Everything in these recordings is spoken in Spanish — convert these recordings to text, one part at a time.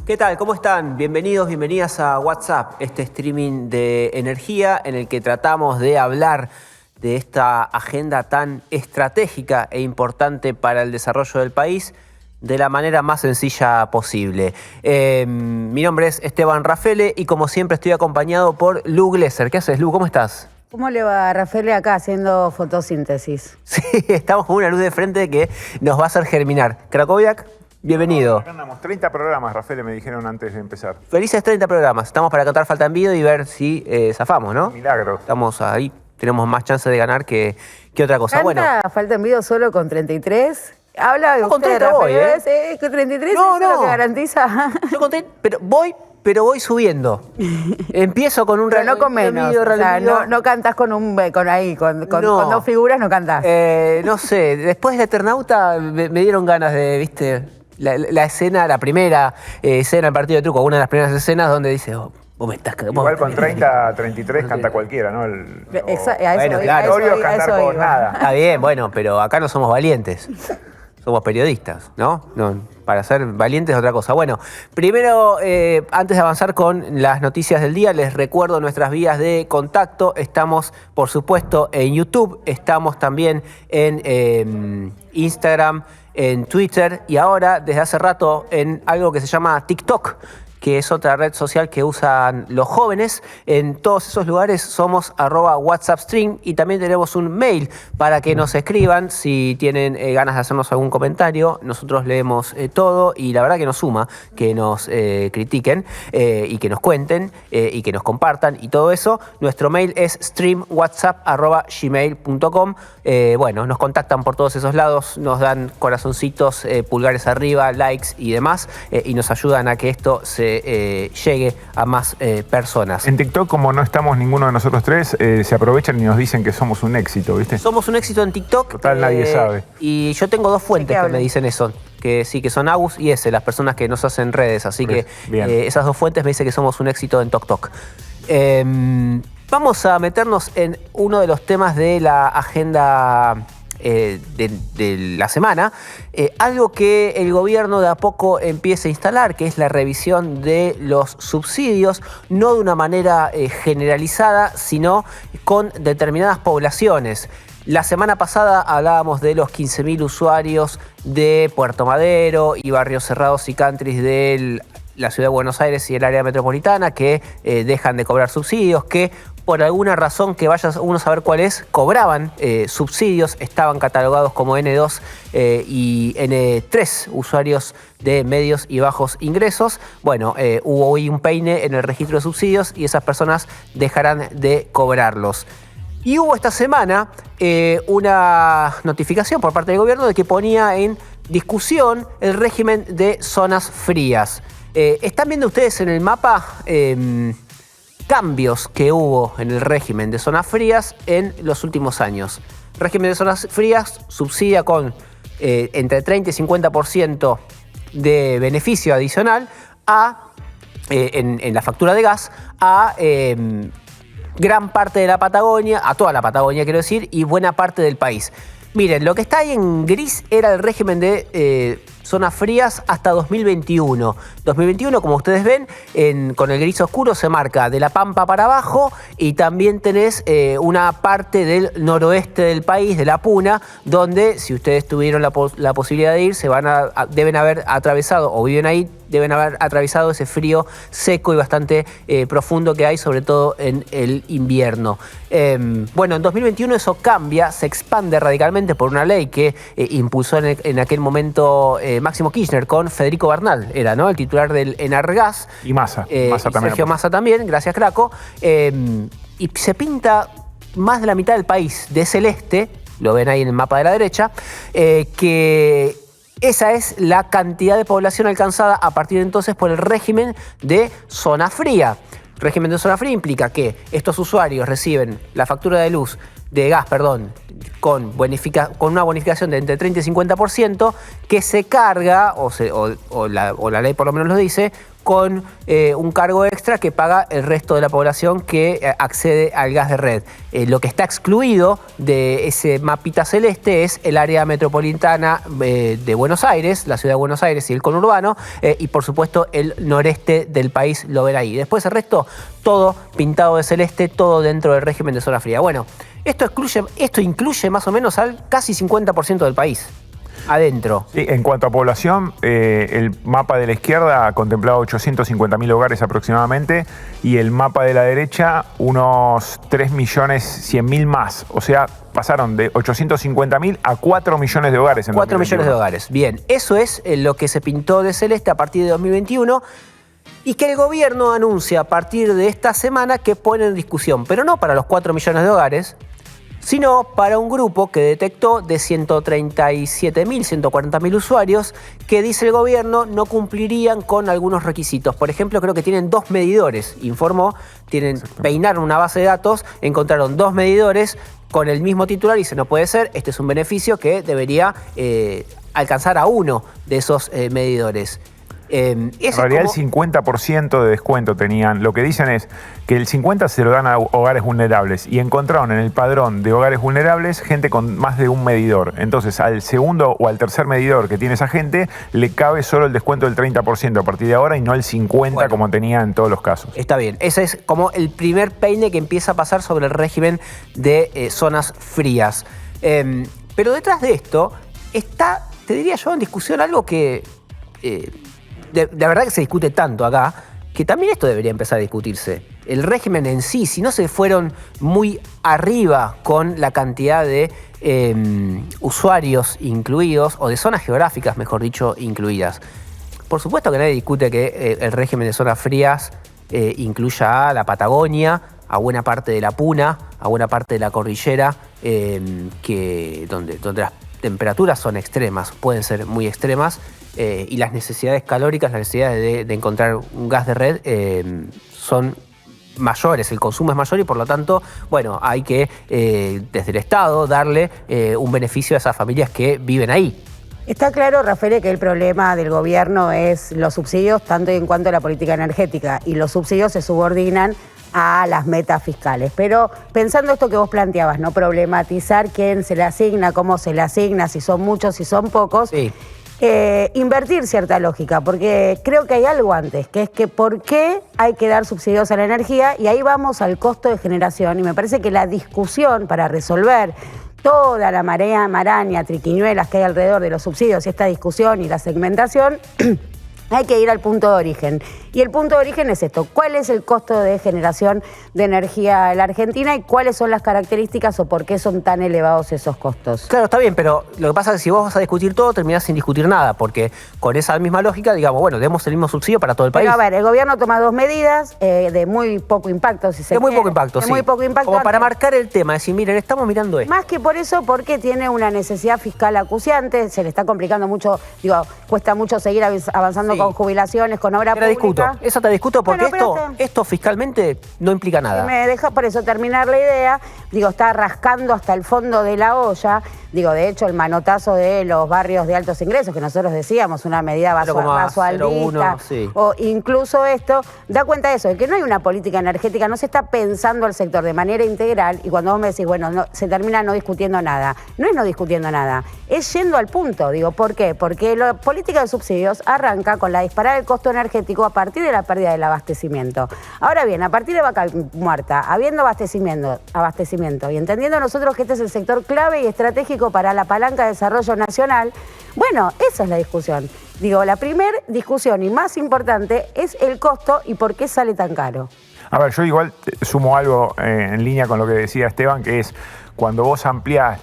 ¿Qué tal? ¿Cómo están? Bienvenidos, bienvenidas a WhatsApp, este streaming de energía en el que tratamos de hablar de esta agenda tan estratégica e importante para el desarrollo del país de la manera más sencilla posible. Mi nombre es Esteban Rafele y como siempre estoy acompañado por Lu Glesser. ¿Qué haces, Lu? ¿Cómo estás? ¿Cómo le va a Rafele acá haciendo fotosíntesis? Sí, estamos con una luz de frente que nos va a hacer germinar. Krakowiak, bienvenido. Acá andamos 30 programas, Rafele, me dijeron antes de empezar. Felices 30 programas. Estamos para cantar Falta en Video y ver si zafamos, ¿no? Milagro. Estamos ahí, tenemos más chance de ganar que otra cosa. ¿Canta Bueno, Falta en Video solo con 33? Habla de Yo con usted, 30 voy, Rafele, ¿con 33 No, es lo no. que garantiza? yo conté, pero voy subiendo. Empiezo con un Pero no con menos, o sea, no cantás con No. dos figuras, no cantás. No sé, después de Eternauta me dieron ganas de, viste, la escena, la primera escena del partido de truco, una de las primeras escenas donde dice, vos me estás cagando. Igual con 30, 33 canta cualquiera, ¿no? Bueno, claro. Obvio cantar por nada. Está bien, bueno, pero acá no somos valientes. Somos periodistas, ¿no? Para ser valientes es otra cosa. Bueno, primero, antes de avanzar con las noticias del día, les recuerdo nuestras vías de contacto. Estamos, por supuesto, en YouTube, estamos también en Instagram, en Twitter y ahora, desde hace rato, en algo que se llama TikTok, que es otra red social que usan los jóvenes. En todos esos lugares somos @WhatsAppstream y también tenemos un mail para que nos escriban si tienen ganas de hacernos algún comentario. Nosotros leemos todo y la verdad que nos suma que nos critiquen y que nos cuenten y que nos compartan y todo eso. Nuestro mail es streamwhatsapp@gmail.com. Bueno, nos contactan por todos esos lados, nos dan corazoncitos, pulgares arriba, likes y demás y nos ayudan a que esto se llegue a más personas. En TikTok, como no estamos ninguno de nosotros tres, se aprovechan y nos dicen que somos un éxito, ¿viste? Somos un éxito en TikTok. Total, nadie sabe. Y yo tengo dos fuentes ¿De qué que me dicen eso. Que sí, que son Agus y Ese, las personas que nos hacen redes. Así que Bien. esas dos fuentes me dicen que somos un éxito en TikTok. Vamos a meternos en uno de los temas de la agenda de la semana, algo que el gobierno de a poco empieza a instalar, que es la revisión de los subsidios, no de una manera generalizada, sino con determinadas poblaciones. La semana pasada hablábamos de los 15.000 usuarios de Puerto Madero y Barrios Cerrados y Countries de la Ciudad de Buenos Aires y el área metropolitana que dejan de cobrar subsidios, que por alguna razón que vaya uno a saber cuál es, cobraban subsidios, estaban catalogados como N2 y N3 usuarios de medios y bajos ingresos. Bueno, hubo hoy un peine en el registro de subsidios y esas personas dejarán de cobrarlos. Y hubo esta semana una notificación por parte del gobierno de que ponía en discusión el régimen de zonas frías. ¿Están viendo ustedes en el mapa cambios que hubo en el régimen de zonas frías en los últimos años? El régimen de zonas frías subsidia con entre 30 y 50% de beneficio adicional en la factura de gas a gran parte de la Patagonia, a toda la Patagonia quiero decir, y buena parte del país. Miren, lo que está ahí en gris era el régimen de zonas frías hasta 2021. 2021, como ustedes ven, con el gris oscuro se marca de La Pampa para abajo y también tenés una parte del noroeste del país, de la Puna, donde si ustedes tuvieron la posibilidad de ir, deben haber atravesado o viven ahí, deben haber atravesado ese frío seco y bastante profundo que hay, sobre todo en el invierno. Bueno, en 2021 eso cambia, se expande radicalmente por una ley que impulsó en aquel momento Máximo Kirchner con Federico Bernal, era, ¿no?, el titular del Enargas. Y Massa. Massa también. Sergio Massa también, gracias Craco. Y se pinta más de la mitad del país de celeste, lo ven ahí en el mapa de la derecha, que esa es la cantidad de población alcanzada a partir de entonces por el régimen de zona fría. Régimen de zona fría implica que estos usuarios reciben la factura de luz, de gas, perdón, con una bonificación de entre 30 y 50% que se carga, o la ley por lo menos lo dice, con un cargo extra que paga el resto de la población que accede al gas de red. Lo que está excluido de ese mapita celeste es el área metropolitana de Buenos Aires, la ciudad de Buenos Aires y el conurbano, y por supuesto el noreste del país lo ven ahí. Después el resto, todo pintado de celeste, todo dentro del régimen de zona fría. Bueno, esto incluye más o menos al casi 50% del país. Adentro. Sí, en cuanto a población, el mapa de la izquierda contemplaba 850.000 hogares aproximadamente y el mapa de la derecha unos 3.100.000 más. O sea, pasaron de 850.000 a 4 millones de hogares. 4 millones de hogares. Bien, eso es lo que se pintó de celeste a partir de 2021 y que el gobierno anuncia a partir de esta semana que pone en discusión, pero no para los 4 millones de hogares, sino para un grupo que detectó de 137.000, 140.000 usuarios que, dice el gobierno, no cumplirían con algunos requisitos. Por ejemplo, creo que tienen 2 medidores, informó, peinaron una base de datos, encontraron 2 medidores con el mismo titular y dice, no puede ser, este es un beneficio que debería alcanzar a uno de esos medidores. En realidad el 50% de descuento tenían. Lo que dicen es que el 50% se lo dan a hogares vulnerables y encontraron en el padrón de hogares vulnerables gente con más de un medidor. Entonces al segundo o al tercer medidor que tiene esa gente le cabe solo el descuento del 30% a partir de ahora y no el 50% como tenía en todos los casos. Está bien, ese es como el primer peine que empieza a pasar sobre el régimen de zonas frías. Pero detrás de esto está, te diría yo, en discusión algo que... De verdad que se discute tanto acá, que también esto debería empezar a discutirse. El régimen en sí, si no se fueron muy arriba con la cantidad de usuarios incluidos, o de zonas geográficas, mejor dicho, incluidas. Por supuesto que nadie discute que el régimen de zonas frías incluya a la Patagonia, a buena parte de la Puna, a buena parte de la cordillera, donde las temperaturas son extremas, pueden ser muy extremas, y las necesidades calóricas, las necesidades de encontrar un gas de red son mayores, el consumo es mayor y por lo tanto, bueno, hay que desde el Estado darle un beneficio a esas familias que viven ahí. Está claro, Rafael, que el problema del gobierno es los subsidios, tanto en cuanto a la política energética, y los subsidios se subordinan a las metas fiscales. Pero pensando esto que vos planteabas, ¿no? Problematizar quién se le asigna, cómo se le asigna, si son muchos, si son pocos. Sí. Invertir cierta lógica, porque creo que hay algo antes, que es que por qué hay que dar subsidios a la energía, y ahí vamos al costo de generación, y me parece que la discusión para resolver toda la maraña, triquiñuelas que hay alrededor de los subsidios y esta discusión y la segmentación, hay que ir al punto de origen. Y el punto de origen es esto: ¿cuál es el costo de generación de energía en la Argentina y cuáles son las características o por qué son tan elevados esos costos? Claro, está bien, pero lo que pasa es que si vos vas a discutir todo, terminás sin discutir nada, porque con esa misma lógica, digamos, bueno, demos el mismo subsidio para todo el país. Pero a ver, el gobierno toma 2 medidas de muy poco impacto, si se quiere. De muy poco impacto, sí. Muy poco impacto. Como para marcar el tema, decir, miren, estamos mirando esto. Más que por eso, porque tiene una necesidad fiscal acuciante, se le está complicando mucho, cuesta mucho seguir avanzando con jubilaciones, con obra pública. Esa te discuto porque esto fiscalmente no implica nada. Me deja por eso terminar la idea. Está rascando hasta el fondo de la olla. De hecho, el manotazo de los barrios de altos ingresos, que nosotros decíamos, una medida vasoaldista, sí. O incluso esto, da cuenta de eso, de que no hay una política energética, no se está pensando al sector de manera integral, y cuando vos me decís, bueno, se termina no discutiendo nada. No es no discutiendo nada, es yendo al punto. ¿Por qué? Porque la política de subsidios arranca con la disparada del costo energético a partir de la pérdida del abastecimiento. Ahora bien, a partir de Vaca Muerta, habiendo abastecimiento y entendiendo nosotros que este es el sector clave y estratégico para la palanca de desarrollo nacional, bueno, esa es la discusión. La primera discusión y más importante es el costo y por qué sale tan caro. A ver, yo igual sumo algo en línea con lo que decía Esteban, que es cuando vos ampliás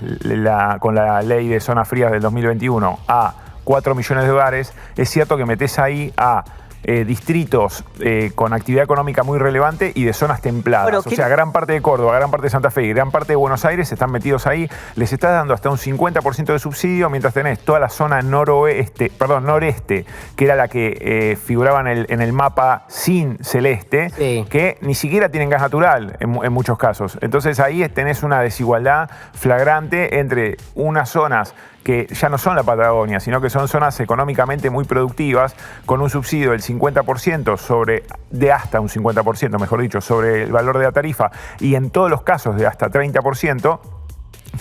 con la ley de zonas frías del 2021 a 4 millones de hogares, es cierto que metés ahí a distritos con actividad económica muy relevante y de zonas templadas. Bueno, o sea, gran parte de Córdoba, gran parte de Santa Fe y gran parte de Buenos Aires están metidos ahí. Les estás dando hasta un 50% de subsidio, mientras tenés toda la zona noreste, que era la que figuraba en el mapa sin celeste, sí, que ni siquiera tienen gas natural en muchos casos. Entonces ahí tenés una desigualdad flagrante entre unas zonas que ya no son la Patagonia, sino que son zonas económicamente muy productivas, con un subsidio del 50% de hasta un 50%, mejor dicho, sobre el valor de la tarifa, y en todos los casos de hasta 30%,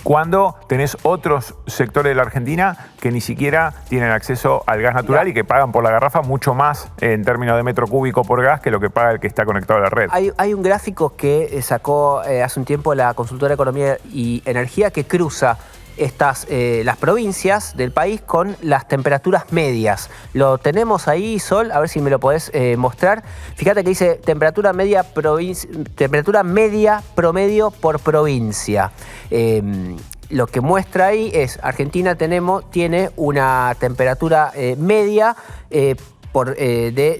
cuando tenés otros sectores de la Argentina que ni siquiera tienen acceso al gas natural y que pagan por la garrafa mucho más en términos de metro cúbico por gas que lo que paga el que está conectado a la red. Hay un gráfico que sacó hace un tiempo la consultora de Economía y Energía que cruza las provincias del país con las temperaturas medias. Lo tenemos ahí, Sol, a ver si me lo podés mostrar. Fíjate que dice temperatura media promedio por provincia. Lo que muestra ahí es Argentina tiene una temperatura media de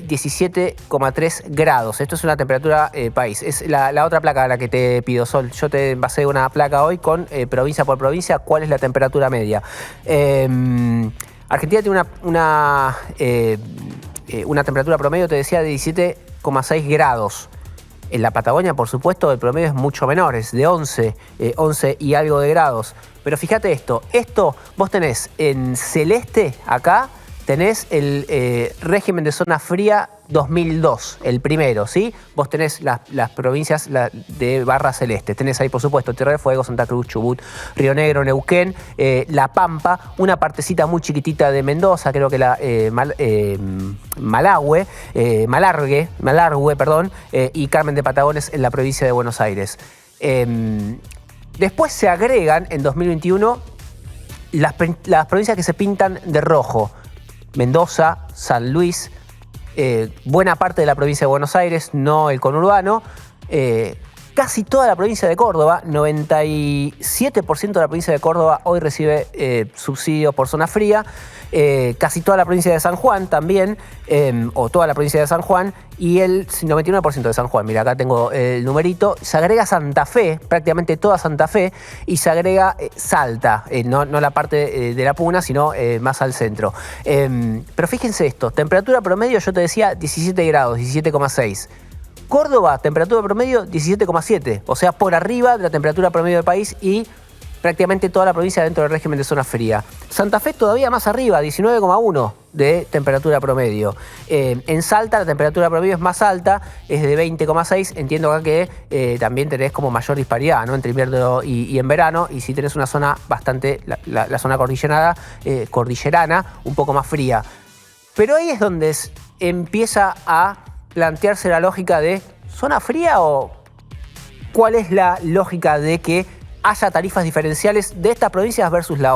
17,3 grados. Esto es una temperatura país. Es la otra placa a la que te pido, Sol. Yo te envasé una placa hoy con provincia por provincia, cuál es la temperatura media. Argentina tiene una temperatura promedio, te decía, de 17,6 grados. En la Patagonia, por supuesto, el promedio es mucho menor, es de 11 y algo de grados. Pero fíjate esto, vos tenés en celeste acá, tenés el régimen de zona fría 2002, el primero, ¿sí? Vos tenés las provincias de barra celeste. Tenés ahí, por supuesto, Tierra del Fuego, Santa Cruz, Chubut, Río Negro, Neuquén, La Pampa, una partecita muy chiquitita de Mendoza, creo que Malargüe, y Carmen de Patagones en la provincia de Buenos Aires. Después se agregan, en 2021, las provincias que se pintan de rojo. Mendoza, San Luis, buena parte de la provincia de Buenos Aires, no el conurbano, casi toda la provincia de Córdoba, 97% de la provincia de Córdoba hoy recibe subsidio por zona fría, casi toda la provincia de San Juan también, o toda la provincia de San Juan, y el 99% de San Juan. Mira, acá tengo el numerito. Se agrega Santa Fe, prácticamente toda Santa Fe, y se agrega Salta, no la parte de la Puna, sino más al centro. Pero fíjense esto, temperatura promedio, yo te decía 17 grados, 17,6. Córdoba, temperatura promedio 17,7, o sea, por arriba de la temperatura promedio del país y prácticamente toda la provincia dentro del régimen de zona fría. Santa Fe todavía más arriba, 19,1 de temperatura promedio. En Salta la temperatura promedio es más alta, es de 20,6. Entiendo acá que también tenés como mayor disparidad, ¿no? Entre invierno y en verano, y si tenés una zona bastante, la zona cordillerana, un poco más fría. Pero ahí es donde empieza a plantearse la lógica de ¿zona fría o cuál es la lógica de que haya tarifas diferenciales de estas provincias versus las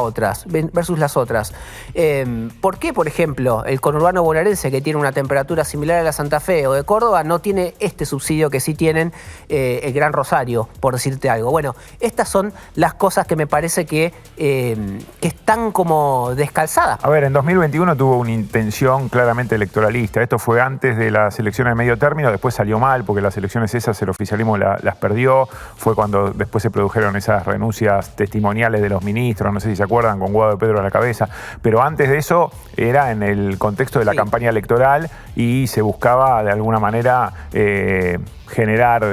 otras? ¿Por qué, por ejemplo, el conurbano bonaerense, que tiene una temperatura similar a la Santa Fe o de Córdoba, no tiene este subsidio que sí tienen el Gran Rosario, por decirte algo? Bueno, estas son las cosas que me parece que están como descalzadas. A ver, en 2021 tuvo una intención claramente electoralista. Esto fue antes de las elecciones de medio término, después salió mal porque las elecciones esas el oficialismo las perdió. Fue cuando después se produjeron esas renuncias testimoniales de los ministros, no sé si se acuerdan, con Guado de Pedro a la cabeza, pero antes de eso era en el contexto de la campaña electoral y se buscaba de alguna manera generar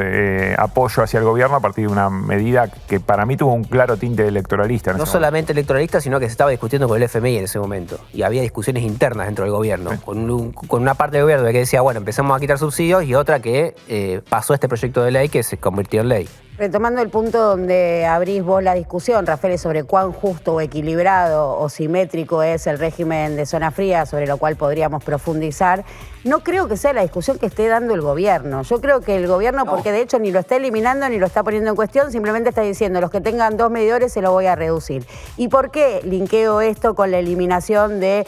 apoyo hacia el gobierno a partir de una medida que para mí tuvo un claro tinte electoralista. No solamente electoralista, sino que se estaba discutiendo con el FMI en ese momento y había discusiones internas dentro del gobierno, con una parte del gobierno que decía, bueno, empezamos a quitar subsidios, y otra que pasó este proyecto de ley que se convirtió en ley. Retomando el punto donde abrís vos la discusión, Rafael, sobre cuán justo o equilibrado o simétrico es el régimen de zona fría, sobre lo cual podríamos profundizar, no creo que sea la discusión que esté dando el gobierno. Yo creo que el gobierno, porque de hecho ni lo está eliminando ni lo está poniendo en cuestión, simplemente está diciendo, los que tengan 2 medidores se lo voy a reducir. ¿Y por qué linkeo esto con la eliminación de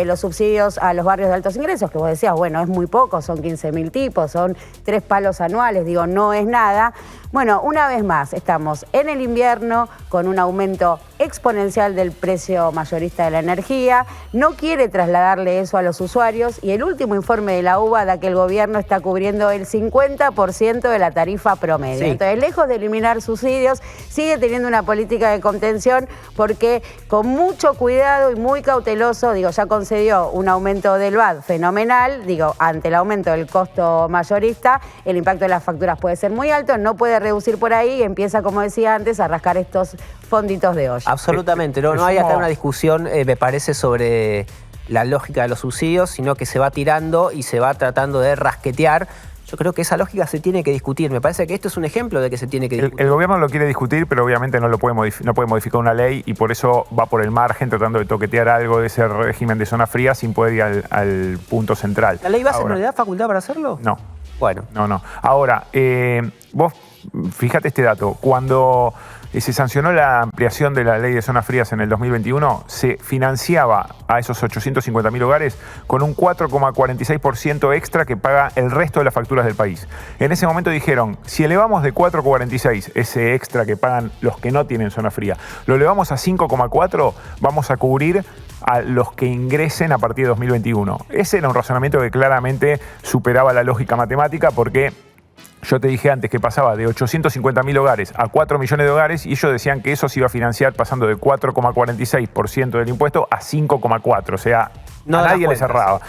los subsidios a los barrios de altos ingresos? Que vos decías, bueno, es muy poco, son 15.000 tipos, son 3 palos anuales, digo, no es nada. Bueno, una vez más, estamos en el invierno con un aumento exponencial del precio mayorista de la energía, no quiere trasladarle eso a los usuarios, y el último informe de la UBA da que el gobierno está cubriendo el 50% de la tarifa promedio. Sí. Entonces, lejos de eliminar subsidios, sigue teniendo una política de contención, porque con mucho cuidado y muy cauteloso, digo, ya concedió un aumento del VAT fenomenal, digo, ante el aumento del costo mayorista, el impacto de las facturas puede ser muy alto, no puede reducir por ahí y empieza, como decía antes, a rascar estos fonditos de olla. Absolutamente, no hay acá una discusión, me parece, sobre la lógica de los subsidios, sino que se va tirando y se va tratando de rasquetear. Yo creo que esa lógica se tiene que discutir. Me parece que esto es un ejemplo de que se tiene que discutir. El gobierno lo quiere discutir, pero obviamente no puede modificar una ley y por eso va por el margen tratando de toquetear algo de ese régimen de zona fría sin poder ir al punto central. ¿La ley base no le da facultad para hacerlo? No. Bueno. No. Ahora, vos fíjate este dato. Cuando se sancionó la ampliación de la ley de zonas frías en el 2021, se financiaba a esos 850.000 hogares con un 4,46% extra que paga el resto de las facturas del país. En ese momento dijeron, si elevamos de 4,46 ese extra que pagan los que no tienen zona fría, lo elevamos a 5,4, vamos a cubrir a los que ingresen a partir de 2021. Ese era un razonamiento que claramente superaba la lógica matemática porque yo te dije antes que pasaba de 850.000 hogares a 4 millones de hogares y ellos decían que eso se iba a financiar pasando de 4,46% del impuesto a 5,4%. O sea, a nadie le cerraba.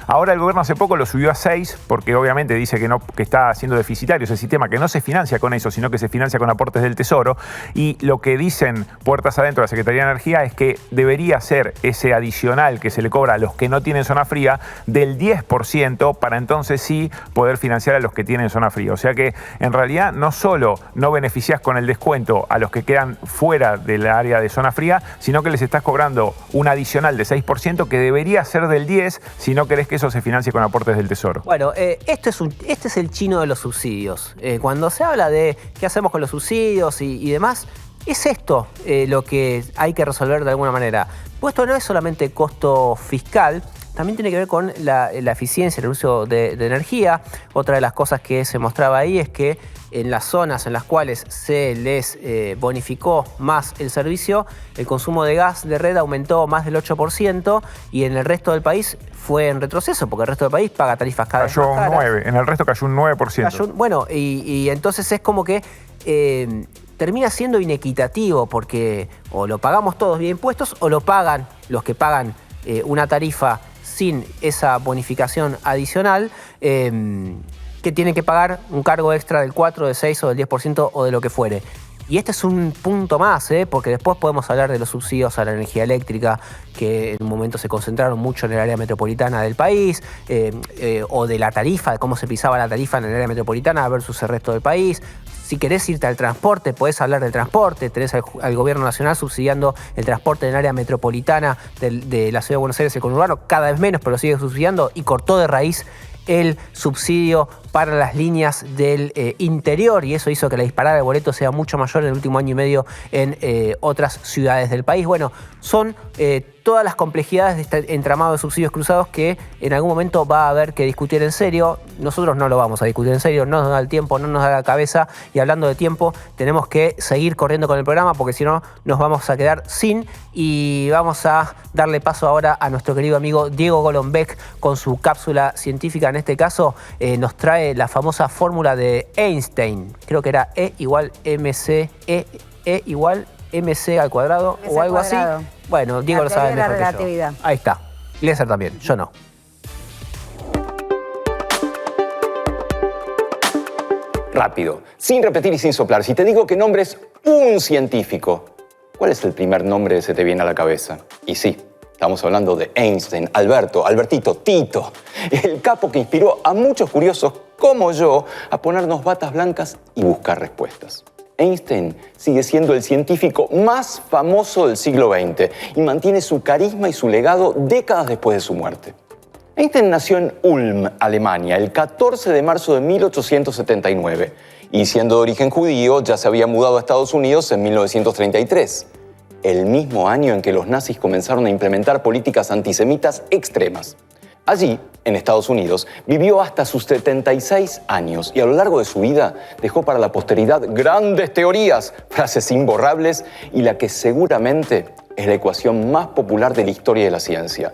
Ahora el gobierno hace poco lo subió a 6 porque obviamente dice que está siendo deficitario ese sistema, que no se financia con eso, sino que se financia con aportes del Tesoro. Y lo que dicen puertas adentro de la Secretaría de Energía es que debería ser ese adicional que se le cobra a los que no tienen zona fría del 10% para entonces sí poder financiar a los que tienen zona fría. O sea que en realidad no solo no beneficias con el descuento a los que quedan fuera del área de zona fría, sino que les estás cobrando un adicional de 6% que debería ser del 10% si no querés que eso se financie con aportes del Tesoro. Bueno, este es el chino de los subsidios. Cuando se habla de qué hacemos con los subsidios y demás, es esto lo que hay que resolver de alguna manera. Pues esto no es solamente costo fiscal, también tiene que ver con la eficiencia, el uso de energía. Otra de las cosas que se mostraba ahí es que en las zonas en las cuales se les bonificó más el servicio, el consumo de gas de red aumentó más del 8% y en el resto del país fue en retroceso, porque el resto del país paga tarifas cada vez más caras. Cayó un 9%, en el resto cayó un 9%. Bueno, y entonces es como que termina siendo inequitativo, porque o lo pagamos todos vía impuestos o lo pagan los que pagan una tarifa sin esa bonificación adicional, que tienen que pagar un cargo extra del 4, del 6 o del 10% o de lo que fuere. Y este es un punto más, porque después podemos hablar de los subsidios a la energía eléctrica, que en un momento se concentraron mucho en el área metropolitana del país, o de la tarifa, de cómo se pisaba la tarifa en el área metropolitana versus el resto del país. Si querés irte al transporte, podés hablar del transporte. Tenés al gobierno nacional subsidiando el transporte en el área metropolitana de la ciudad de Buenos Aires, el conurbano, cada vez menos, pero lo sigue subsidiando, y cortó de raíz el subsidio para las líneas del interior, y eso hizo que la disparada de boletos sea mucho mayor en el último año y medio en otras ciudades del país. Bueno, son todas las complejidades de este entramado de subsidios cruzados que en algún momento va a haber que discutir en serio. Nosotros no lo vamos a discutir en serio, no nos da el tiempo, no nos da la cabeza, y hablando de tiempo, tenemos que seguir corriendo con el programa porque si no nos vamos a quedar sin, y vamos a darle paso ahora a nuestro querido amigo Diego Golombek con su cápsula científica. En este caso nos trae la famosa fórmula de Einstein, creo que era E igual MC, E igual MC al cuadrado o algo así. Bueno, Diego lo sabe mejor que yo. Ahí está. Léser también, yo no. Rápido, sin repetir y sin soplar. Si te digo que nombres un científico, ¿cuál es el primer nombre que se te viene a la cabeza? Y sí, estamos hablando de Einstein, Albertito, Tito, el capo que inspiró a muchos curiosos como yo a ponernos batas blancas y buscar respuestas. Einstein sigue siendo el científico más famoso del siglo XX y mantiene su carisma y su legado décadas después de su muerte. Einstein nació en Ulm, Alemania, el 14 de marzo de 1879 y siendo de origen judío ya se había mudado a Estados Unidos en 1933, el mismo año en que los nazis comenzaron a implementar políticas antisemitas extremas. Allí, en Estados Unidos, vivió hasta sus 76 años y a lo largo de su vida dejó para la posteridad grandes teorías, frases imborrables y la que seguramente es la ecuación más popular de la historia de la ciencia.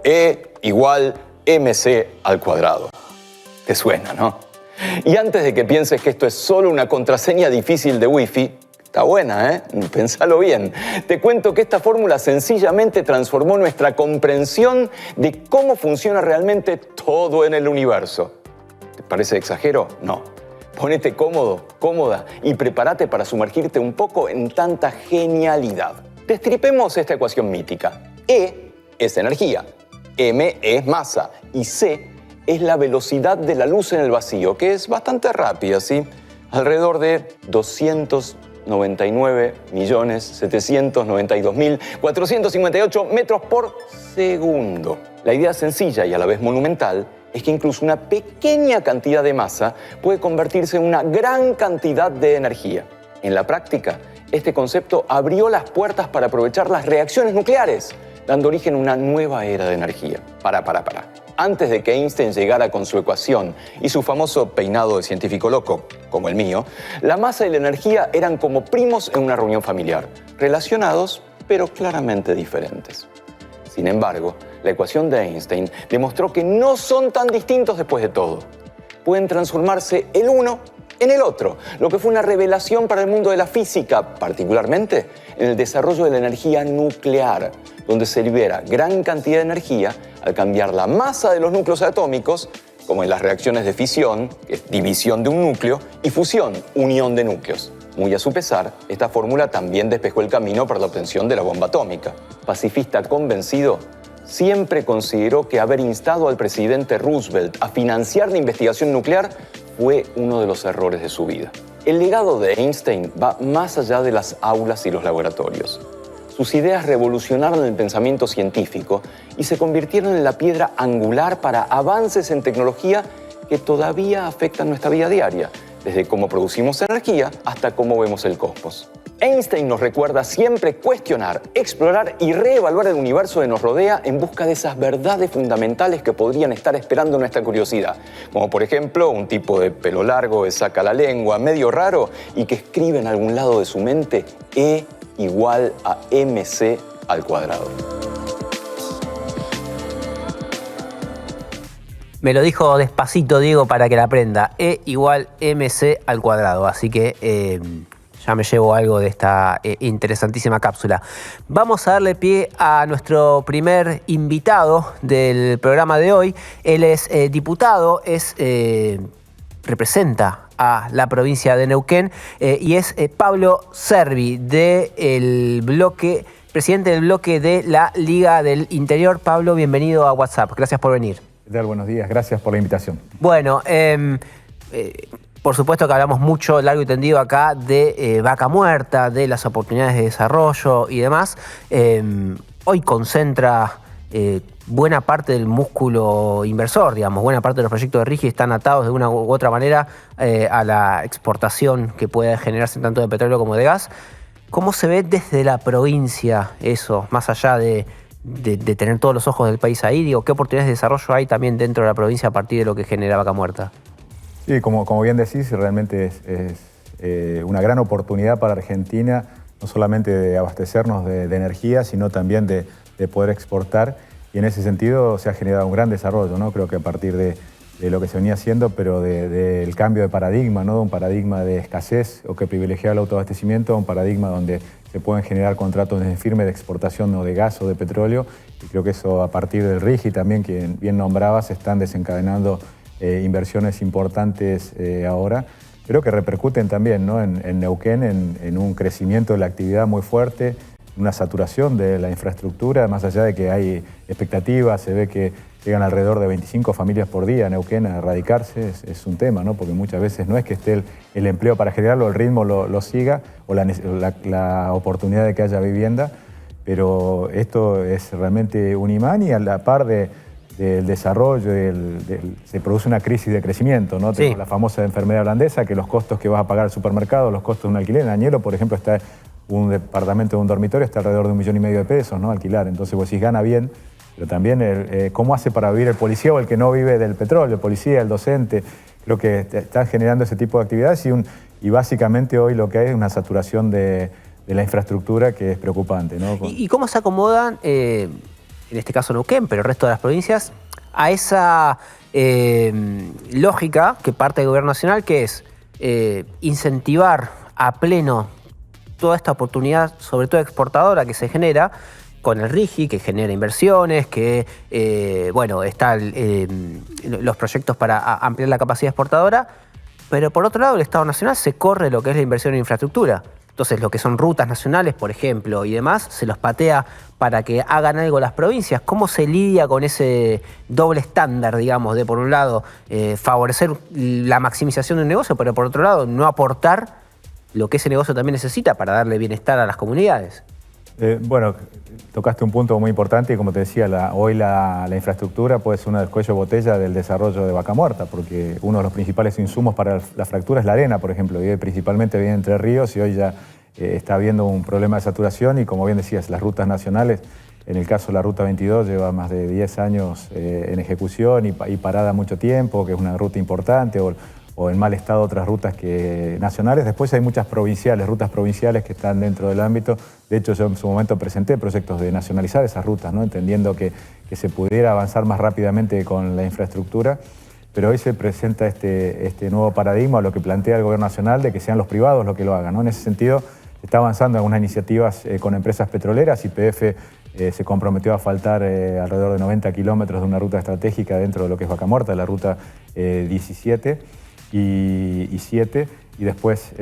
E igual MC al cuadrado. ¿Te suena, no? Y antes de que pienses que esto es solo una contraseña difícil de Wi-Fi, está buena, ¿eh? Pensalo bien. Te cuento que esta fórmula sencillamente transformó nuestra comprensión de cómo funciona realmente todo en el universo. ¿Te parece exagero? No. Ponete cómodo, cómoda y prepárate para sumergirte un poco en tanta genialidad. Destripemos esta ecuación mítica. E es energía, m es masa y c es la velocidad de la luz en el vacío, que es bastante rápida, ¿sí? Alrededor de 299.792.458 metros por segundo. La idea sencilla y a la vez monumental es que incluso una pequeña cantidad de masa puede convertirse en una gran cantidad de energía. En la práctica, este concepto abrió las puertas para aprovechar las reacciones nucleares, dando origen a una nueva era de energía. Para. Antes de que Einstein llegara con su ecuación y su famoso peinado de científico loco, como el mío, la masa y la energía eran como primos en una reunión familiar, relacionados pero claramente diferentes. Sin embargo, la ecuación de Einstein demostró que no son tan distintos después de todo. Pueden transformarse el uno en el otro, lo que fue una revelación para el mundo de la física, particularmente en el desarrollo de la energía nuclear, donde se libera gran cantidad de energía al cambiar la masa de los núcleos atómicos, como en las reacciones de fisión, que es división de un núcleo, y fusión, unión de núcleos. Muy a su pesar, esta fórmula también despejó el camino para la obtención de la bomba atómica. Pacifista convencido, siempre consideró que haber instado al presidente Roosevelt a financiar la investigación nuclear fue uno de los errores de su vida. El legado de Einstein va más allá de las aulas y los laboratorios. Sus ideas revolucionaron el pensamiento científico y se convirtieron en la piedra angular para avances en tecnología que todavía afectan nuestra vida diaria, desde cómo producimos energía hasta cómo vemos el cosmos. Einstein nos recuerda siempre cuestionar, explorar y reevaluar el universo que nos rodea en busca de esas verdades fundamentales que podrían estar esperando nuestra curiosidad. Como por ejemplo, un tipo de pelo largo que saca la lengua, medio raro, y que escribe en algún lado de su mente E igual a mc al cuadrado. Me lo dijo despacito, Diego, para que la aprenda. E igual mc al cuadrado. Así que ya me llevo algo de esta interesantísima cápsula. Vamos a darle pie a nuestro primer invitado del programa de hoy. Él es diputado, representa a la provincia de Neuquén y es Pablo Cervi, presidente del bloque de la Liga del Interior. Pablo, bienvenido a WhatsApp. Gracias por venir. ¿Qué tal? Buenos días. Gracias por la invitación. Bueno, por supuesto que hablamos mucho, largo y tendido acá de Vaca Muerta, de las oportunidades de desarrollo y demás. Hoy concentra buena parte del músculo inversor, digamos, buena parte de los proyectos de RIGI están atados de una u otra manera a la exportación que puede generarse tanto de petróleo como de gas. ¿Cómo se ve desde la provincia eso, más allá de tener todos los ojos del país ahí? Digo, ¿qué oportunidades de desarrollo hay también dentro de la provincia a partir de lo que genera Vaca Muerta? Sí, como bien decís, realmente es una gran oportunidad para Argentina, no solamente de abastecernos de energía, sino también de poder exportar. Y en ese sentido se ha generado un gran desarrollo, ¿no? Creo que a partir de lo que se venía haciendo, pero del cambio de paradigma, ¿no? De un paradigma de escasez o que privilegiaba el autoabastecimiento a un paradigma donde se pueden generar contratos en firme de exportación o de gas o de petróleo. Y creo que eso a partir del RIGI también, que bien nombrabas, se están desencadenando inversiones importantes ahora, pero que repercuten también, ¿no? en Neuquén en un crecimiento de la actividad muy fuerte, una saturación de la infraestructura, más allá de que hay expectativas, se ve que llegan alrededor de 25 familias por día a Neuquén a radicarse, es un tema, ¿no? Porque muchas veces no es que esté el empleo para generarlo, el ritmo lo siga, o la oportunidad de que haya vivienda, pero esto es realmente un imán y a la par del desarrollo, se produce una crisis de crecimiento, ¿no? Sí. Tenemos la famosa enfermedad holandesa, que los costos que vas a pagar al supermercado, los costos de un alquiler, en Añelo, por ejemplo, está un departamento de un dormitorio, está alrededor de 1,5 millones de pesos, ¿no? Alquilar. Entonces vos decís, gana bien, pero también cómo hace para vivir el policía o el que no vive del petróleo, el policía, el docente. Creo que están generando ese tipo de actividades y básicamente hoy lo que hay es una saturación de la infraestructura que es preocupante, ¿no? ¿Y cómo se acomodan, en este caso Neuquén, pero el resto de las provincias, a esa lógica que parte del gobierno nacional, que es incentivar a pleno toda esta oportunidad, sobre todo exportadora, que se genera con el RIGI, que genera inversiones, que están los proyectos para ampliar la capacidad exportadora, pero por otro lado el Estado Nacional se corre lo que es la inversión en infraestructura? Entonces, lo que son rutas nacionales, por ejemplo, y demás, se los patea para que hagan algo las provincias. ¿Cómo se lidia con ese doble estándar, digamos, de por un lado favorecer la maximización de un negocio, pero por otro lado no aportar lo que ese negocio también necesita para darle bienestar a las comunidades? Bueno, tocaste un punto muy importante y como te decía, hoy la infraestructura puede ser uno del cuello de botella del desarrollo de Vaca Muerta, porque uno de los principales insumos para la fractura es la arena, por ejemplo, y principalmente viene Entre Ríos y hoy ya está habiendo un problema de saturación y como bien decías, las rutas nacionales, en el caso de la Ruta 22 lleva más de 10 años en ejecución y parada mucho tiempo, que es una ruta importante, o en mal estado otras rutas nacionales. Después hay muchas rutas provinciales que están dentro del ámbito. De hecho, yo en su momento presenté proyectos de nacionalizar esas rutas, ¿no? Entendiendo que se pudiera avanzar más rápidamente con la infraestructura. Pero hoy se presenta este nuevo paradigma, lo que plantea el Gobierno Nacional, de que sean los privados los que lo hagan, ¿no? En ese sentido, está avanzando en algunas iniciativas con empresas petroleras. YPF se comprometió a faltar alrededor de 90 kilómetros de una ruta estratégica dentro de lo que es Vaca Muerta, la ruta 17 y 7, y después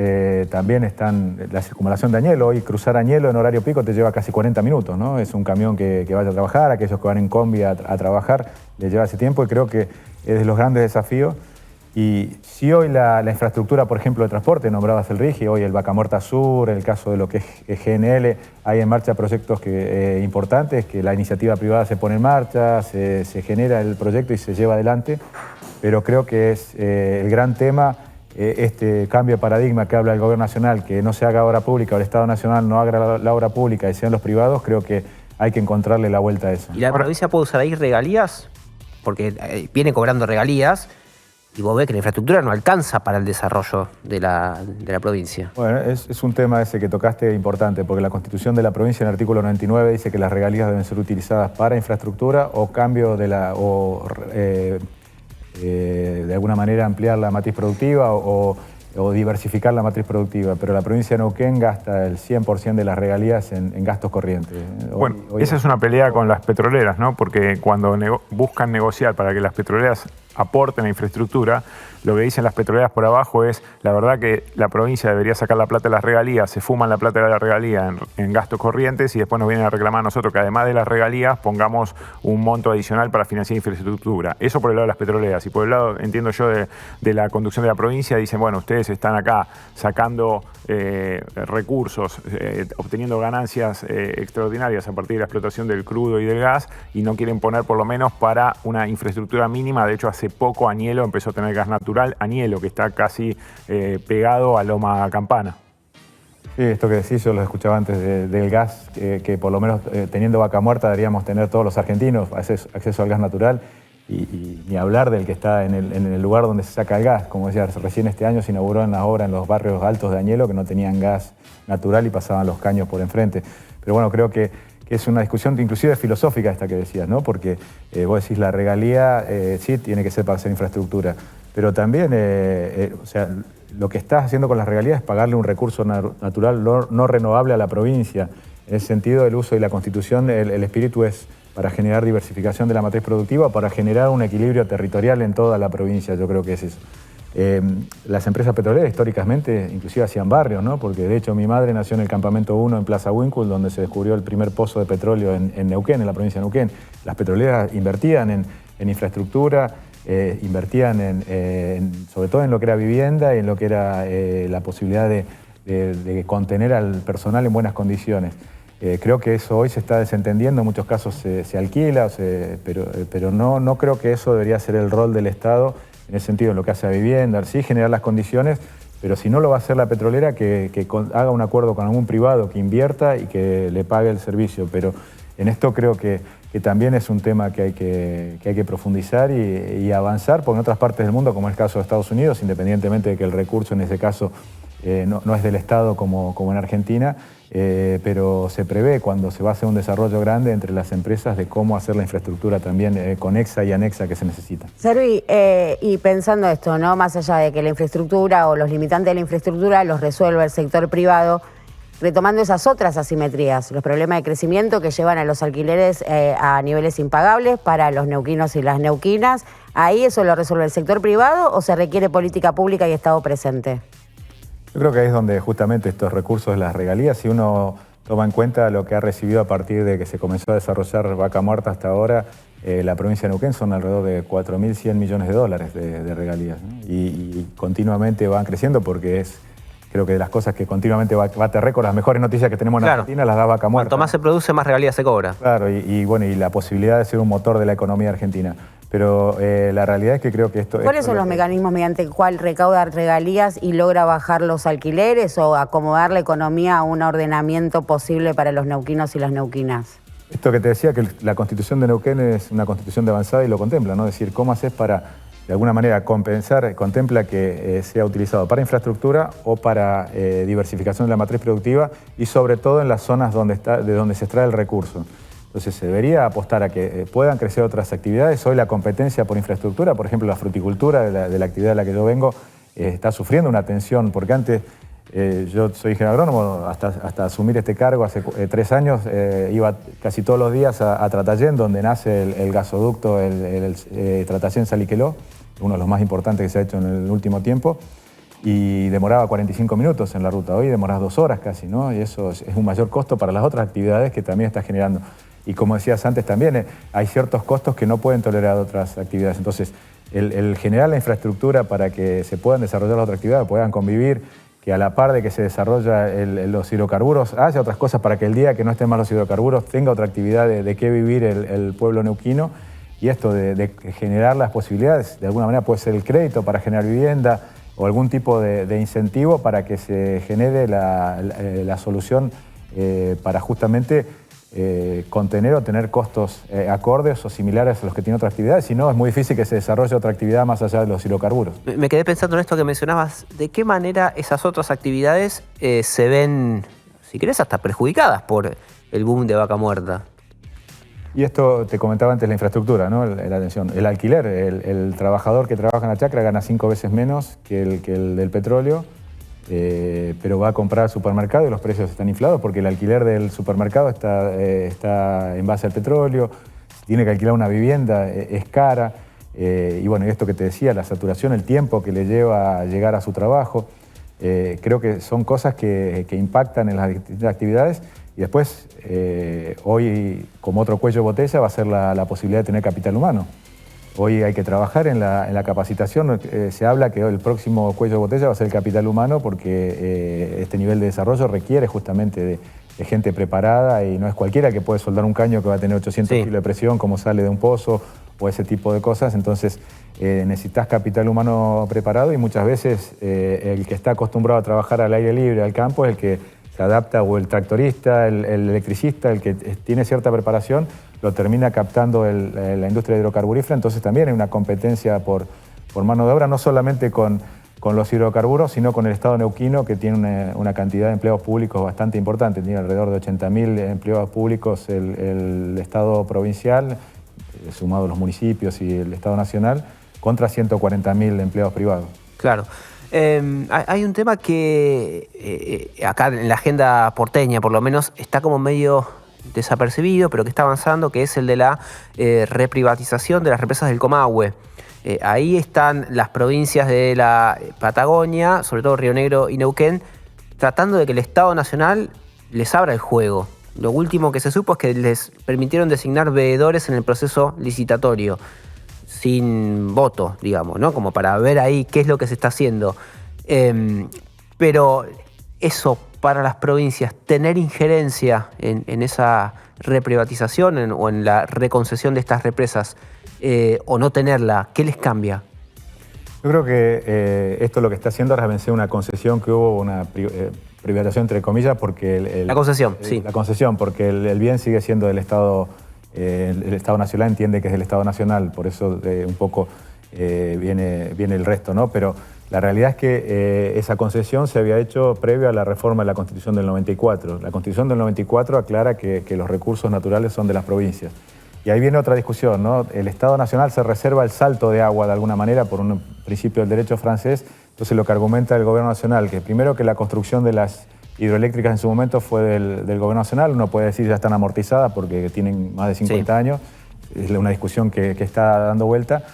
también están la circunvalación de Añelo. Hoy cruzar Añelo en horario pico te lleva casi 40 minutos, ¿no? Es un camión que vaya a trabajar, aquellos que van en combi a trabajar les lleva ese tiempo y creo que es de los grandes desafíos. Y si hoy la infraestructura, por ejemplo, de transporte, nombrabas el RIGI, hoy el Vaca Muerta Sur, el caso de lo que es GNL, hay en marcha proyectos importantes, que la iniciativa privada se pone en marcha, se genera el proyecto y se lleva adelante. Pero creo que es el gran tema, este cambio de paradigma que habla el Gobierno Nacional, que no se haga obra pública o el Estado Nacional no haga la obra pública y sean los privados, creo que hay que encontrarle la vuelta a eso. ¿Y la provincia puede usar ahí regalías? Porque viene cobrando regalías y vos ves que la infraestructura no alcanza para el desarrollo de la provincia. Bueno, es un tema ese que tocaste importante, porque la Constitución de la provincia en el artículo 99 dice que las regalías deben ser utilizadas para infraestructura o cambio de alguna manera ampliar la matriz productiva o diversificar la matriz productiva, pero la provincia de Neuquén gasta el 100% de las regalías en gastos corrientes. Bueno, esa es una pelea con las petroleras, ¿no? Porque cuando buscan negociar para que las petroleras aporten a infraestructura, lo que dicen las petroleras por abajo es, la verdad que la provincia debería sacar la plata de las regalías, se fuman la plata de la regalía en gastos corrientes y después nos vienen a reclamar a nosotros que además de las regalías pongamos un monto adicional para financiar infraestructura. Eso por el lado de las petroleras. Y por el lado, entiendo yo, de la conducción de la provincia, dicen, bueno, ustedes están acá sacando recursos, obteniendo ganancias extraordinarias a partir de la explotación del crudo y del gas y no quieren poner por lo menos para una infraestructura mínima. De hecho, hace poco Añelo empezó a tener gas natural, Añelo, que está casi pegado a Loma Campana. Sí, esto que decís, yo lo escuchaba antes del gas, que por lo menos teniendo Vaca Muerta deberíamos tener todos los argentinos acceso al gas natural y ni hablar del que está en el lugar donde se saca el gas. Como decía, recién este año se inauguró una obra en los barrios altos de Añelo que no tenían gas natural y pasaban los caños por enfrente. Pero bueno, creo que es una discusión inclusive filosófica esta que decías, ¿no? Porque vos decís la regalía sí tiene que ser para hacer infraestructura, pero también o sea, lo que estás haciendo con las regalías es pagarle un recurso natural no renovable a la provincia. En ese sentido, el uso y la Constitución, el espíritu es para generar diversificación de la matriz productiva, para generar un equilibrio territorial en toda la provincia, yo creo que es eso. Las empresas petroleras históricamente inclusive hacían barrios, ¿no? Porque de hecho mi madre nació en el campamento 1 en Plaza Winkle, donde se descubrió el primer pozo de petróleo en Neuquén, en la provincia de Neuquén. Las petroleras invertían en infraestructura, invertían sobre todo en lo que era vivienda y en lo que era la posibilidad de contener al personal en buenas condiciones. Creo que eso hoy se está desentendiendo, en muchos casos se alquila, pero no creo que eso debería ser el rol del Estado, en ese sentido, en lo que hace a vivienda, sí generar las condiciones, pero si no lo va a hacer la petrolera, que haga un acuerdo con algún privado que invierta y que le pague el servicio. Pero en esto creo que también es un tema que hay que profundizar y avanzar, porque en otras partes del mundo, como es el caso de Estados Unidos, independientemente de que el recurso en ese caso no es del Estado como en Argentina, pero se prevé cuando se va a hacer un desarrollo grande entre las empresas de cómo hacer la infraestructura también conexa y anexa que se necesita. Servi, y pensando esto, ¿no? Más allá de que la infraestructura o los limitantes de la infraestructura los resuelva el sector privado, retomando esas otras asimetrías, los problemas de crecimiento que llevan a los alquileres a niveles impagables para los neuquinos y las neuquinas, ¿ahí eso lo resuelve el sector privado o se requiere política pública y Estado presente? Yo creo que ahí es donde justamente estos recursos de las regalías, si uno toma en cuenta lo que ha recibido a partir de que se comenzó a desarrollar Vaca Muerta hasta ahora, la provincia de Neuquén son alrededor de 4.100 millones de dólares de regalías, ¿no? Y continuamente van creciendo porque es, creo que de las cosas que continuamente bate récord, las mejores noticias que tenemos en Argentina las da Vaca Muerta. Cuanto más se produce, más regalías se cobra. Claro, y la posibilidad de ser un motor de la economía argentina. Pero la realidad es que creo que esto... ¿Cuáles son los mecanismos mediante el cual recauda regalías y logra bajar los alquileres o acomodar la economía a un ordenamiento posible para los neuquinos y las neuquinas? Esto que te decía, que la Constitución de Neuquén es una constitución de avanzada y lo contempla, ¿no? Es decir, ¿cómo haces para, de alguna manera, compensar? Contempla que sea utilizado para infraestructura o para diversificación de la matriz productiva y sobre todo en las zonas de donde se extrae el recurso. Entonces se debería apostar a que puedan crecer otras actividades. Hoy la competencia por infraestructura, por ejemplo la fruticultura, de la actividad de la que yo vengo, está sufriendo una tensión, porque antes, yo soy ingeniero agrónomo, hasta asumir este cargo hace 3 años, iba casi todos los días a Tratayén, donde nace el gasoducto, el Tratayén-Saliqueló, uno de los más importantes que se ha hecho en el último tiempo, y demoraba 45 minutos en la ruta. Hoy demoras 2 horas casi, ¿no? Y eso es un mayor costo para las otras actividades que también está generando. Y como decías antes también, hay ciertos costos que no pueden tolerar otras actividades. Entonces, el generar la infraestructura para que se puedan desarrollar las otras actividades, puedan convivir, que a la par de que se desarrolla los hidrocarburos, haya otras cosas para que el día que no estén más los hidrocarburos tenga otra actividad de qué vivir el pueblo neuquino. Y esto de generar las posibilidades, de alguna manera puede ser el crédito para generar vivienda o algún tipo de incentivo para que se genere la solución para justamente contener o tener costos acordes o similares a los que tienen otras actividades. Si no, es muy difícil que se desarrolle otra actividad más allá de los hidrocarburos. Me quedé pensando en esto que mencionabas. ¿De qué manera esas otras actividades se ven, si querés, hasta perjudicadas por el boom de Vaca Muerta? Y esto te comentaba antes, la infraestructura, ¿no? Atención, el alquiler. El trabajador que trabaja en la chacra gana 5 veces menos que el del petróleo. Pero va a comprar al supermercado y los precios están inflados porque el alquiler del supermercado está en base al petróleo, tiene que alquilar una vivienda, es cara, y bueno, y esto que te decía, la saturación, el tiempo que le lleva a llegar a su trabajo, creo que son cosas que impactan en las distintas actividades. Y después, hoy, como otro cuello de botella, va a ser la posibilidad de tener capital humano. Hoy hay que trabajar en la capacitación. Se habla que el próximo cuello de botella va a ser el capital humano porque este nivel de desarrollo requiere justamente de gente preparada y no es cualquiera que puede soldar un caño que va a tener 800 kilos de presión como sale de un pozo o ese tipo de cosas. Entonces necesitas capital humano preparado y muchas veces el que está acostumbrado a trabajar al aire libre, al campo, es el que se adapta, o el tractorista, el electricista, el que tiene cierta preparación, lo termina captando la industria hidrocarburífera. Entonces también hay una competencia por mano de obra, no solamente con los hidrocarburos, sino con el Estado neuquino, que tiene una cantidad de empleados públicos bastante importante. Tiene alrededor de 80.000 empleados públicos el Estado provincial, sumado los municipios y el Estado nacional, contra 140.000 empleados privados. Claro. Hay un tema que acá en la agenda porteña, por lo menos, está como medio desapercibido, pero que está avanzando, que es el de la reprivatización de las represas del Comahue. Ahí están las provincias de la Patagonia, sobre todo Río Negro y Neuquén, tratando de que el Estado Nacional les abra el juego. Lo último que se supo es que les permitieron designar veedores en el proceso licitatorio, sin voto, digamos, ¿no? Como para ver ahí qué es lo que se está haciendo. Pero eso para las provincias, tener injerencia en esa reprivatización o en la reconcesión de estas represas, o no tenerla, ¿qué les cambia? Yo creo que esto lo que está haciendo ahora es vencer una concesión que hubo, una privatización entre comillas, porque... La concesión, sí. La concesión, porque el bien sigue siendo del Estado. El Estado Nacional entiende que es del Estado Nacional, por eso un poco viene el resto, ¿no? Pero la realidad es que esa concesión se había hecho previo a la reforma de la Constitución del 94. La Constitución del 94 aclara que los recursos naturales son de las provincias. Y ahí viene otra discusión, ¿no? El Estado Nacional se reserva el salto de agua de alguna manera por un principio del derecho francés. Entonces lo que argumenta el Gobierno Nacional, que primero que la construcción de las hidroeléctricas en su momento fue del Gobierno Nacional, uno puede decir ya están amortizadas porque tienen más de 50 años, es una discusión que está dando vuelta,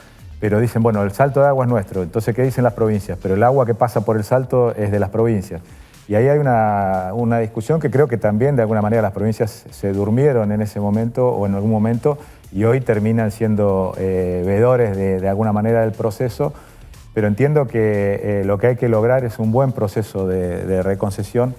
pero dicen, bueno, el salto de agua es nuestro. Entonces, ¿qué dicen las provincias? Pero el agua que pasa por el salto es de las provincias. Y ahí hay una discusión que creo que también de alguna manera las provincias se durmieron en ese momento o en algún momento y hoy terminan siendo veedores de alguna manera del proceso, pero entiendo que lo que hay que lograr es un buen proceso de reconcesión,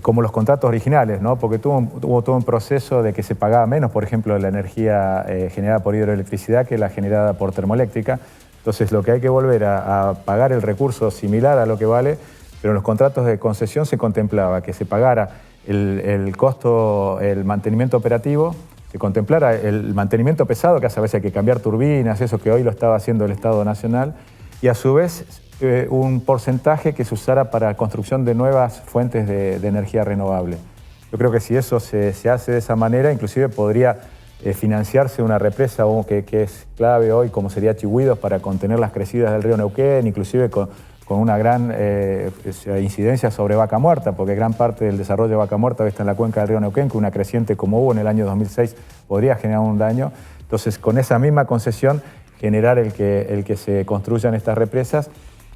como los contratos originales, ¿no? Porque hubo todo un proceso de que se pagaba menos, por ejemplo, la energía generada por hidroelectricidad que la generada por termoeléctrica. Entonces lo que hay que volver a pagar el recurso similar a lo que vale, pero en los contratos de concesión se contemplaba que se pagara el costo, el mantenimiento operativo, se contemplara el mantenimiento pesado, que a veces hay que cambiar turbinas, eso que hoy lo estaba haciendo el Estado Nacional, y a su vez un porcentaje que se usara para construcción de nuevas fuentes de energía renovable. Yo creo que si eso se hace de esa manera, inclusive podría financiarse una represa que es clave hoy, como sería Chihuidos, para contener las crecidas del río Neuquén, inclusive con una gran incidencia sobre Vaca Muerta, porque gran parte del desarrollo de Vaca Muerta está en la cuenca del río Neuquén, que una creciente como hubo en el año 2006 podría generar un daño. Entonces, con esa misma concesión, generar el que se construyan estas represas,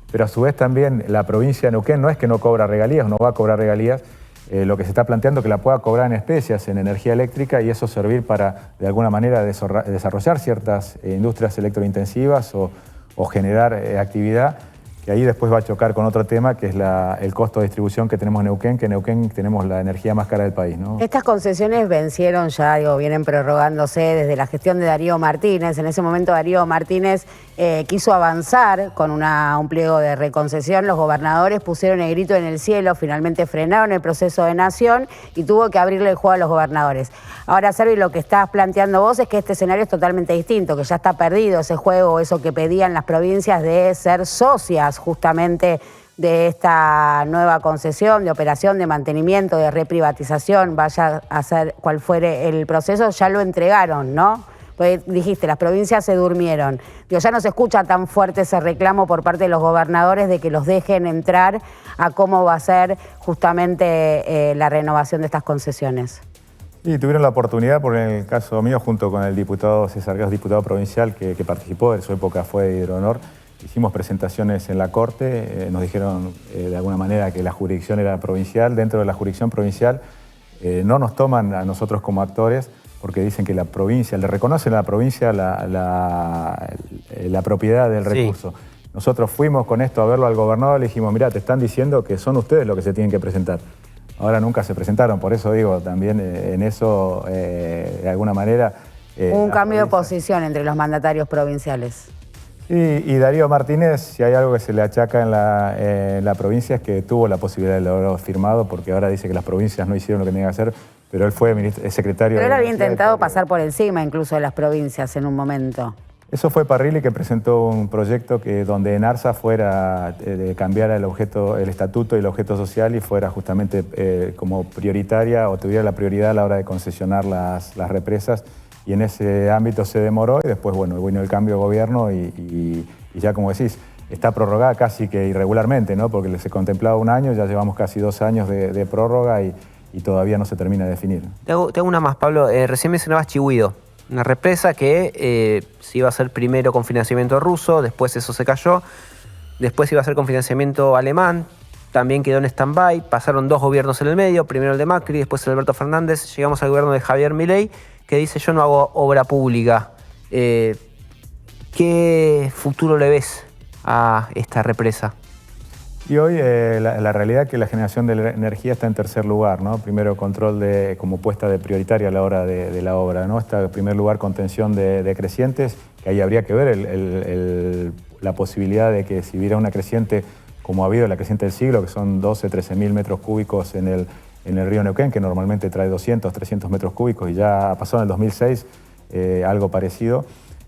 pero a su vez también la provincia de Neuquén no es que no cobra regalías, no va a cobrar regalías, lo que se está planteando es que la pueda cobrar en especias, en energía eléctrica, y eso servir para, de alguna manera, desarrollar ciertas industrias electrointensivas o generar actividad, que ahí después va a chocar con otro tema, que es el costo de distribución que tenemos en Neuquén, que en Neuquén tenemos la energía más cara del país, ¿no? Estas concesiones vencieron ya, vienen prorrogándose desde la gestión de Darío Martínez. En ese momento Darío Martínez quiso avanzar con un pliego de reconcesión. Los gobernadores pusieron el grito en el cielo, finalmente frenaron el proceso de nación y tuvo que abrirle el juego a los gobernadores. Ahora, Servi, lo que estás planteando vos es que este escenario es totalmente distinto, que ya está perdido ese juego, eso que pedían las provincias de ser socias justamente de esta nueva concesión, de operación, de mantenimiento, de reprivatización, vaya a ser cual fuere el proceso, ya lo entregaron, ¿no? Pues dijiste, las provincias se durmieron. Ya no se escucha tan fuerte ese reclamo por parte de los gobernadores de que los dejen entrar a cómo va a ser justamente la renovación de estas concesiones. Y tuvieron la oportunidad, por el caso mío, junto con el diputado César Gas, diputado provincial que participó, en su época fue de Hidronor. Hicimos presentaciones en la Corte, nos dijeron de alguna manera que la jurisdicción era provincial. Dentro de la jurisdicción provincial no nos toman a nosotros como actores porque dicen que la provincia, le reconocen a la provincia la propiedad del recurso. Sí. Nosotros fuimos con esto a verlo al gobernador y le dijimos, mirá, te están diciendo que son ustedes los que se tienen que presentar. Ahora nunca se presentaron, por eso digo, también en eso, de alguna manera... Hubo un cambio de posición entre los mandatarios provinciales. Sí, y Darío Martínez, si hay algo que se le achaca en la provincia es que tuvo la posibilidad de lograrlo firmado, porque ahora dice que las provincias no hicieron lo que tenían que hacer, pero él fue secretario... Pero él había intentado pasar por encima incluso de las provincias en un momento. Eso fue Parrilli, que presentó un proyecto donde ENARSA fuera cambiar el estatuto y el objeto social y fuera justamente como prioritaria o tuviera la prioridad a la hora de concesionar las represas. Y en ese ámbito se demoró y después, bueno, vino el cambio de gobierno y ya, como decís, está prorrogada casi que irregularmente, ¿no? Porque se contemplaba un año, ya llevamos casi 2 años de prórroga y todavía no se termina de definir. Te hago una más, Pablo. Recién mencionabas Chihuido, una represa que se iba a hacer primero con financiamiento ruso, después eso se cayó, después iba a ser con financiamiento alemán, también quedó en stand-by, pasaron 2 gobiernos en el medio, primero el de Macri, después el de Alberto Fernández, llegamos al gobierno de Javier Milei, que dice yo no hago obra pública. ¿Qué futuro le ves a esta represa? Y hoy la realidad es que la generación de energía está en tercer lugar, ¿no? Primero control como puesta de prioritaria a la hora de la obra, ¿no? Está en primer lugar contención de crecientes, que ahí habría que ver la posibilidad de que si hubiera una creciente, como ha habido la creciente del siglo, que son 12, 13.000 metros cúbicos en el río Neuquén, que normalmente trae 200, 300 metros cúbicos, y ya pasó en el 2006 algo parecido.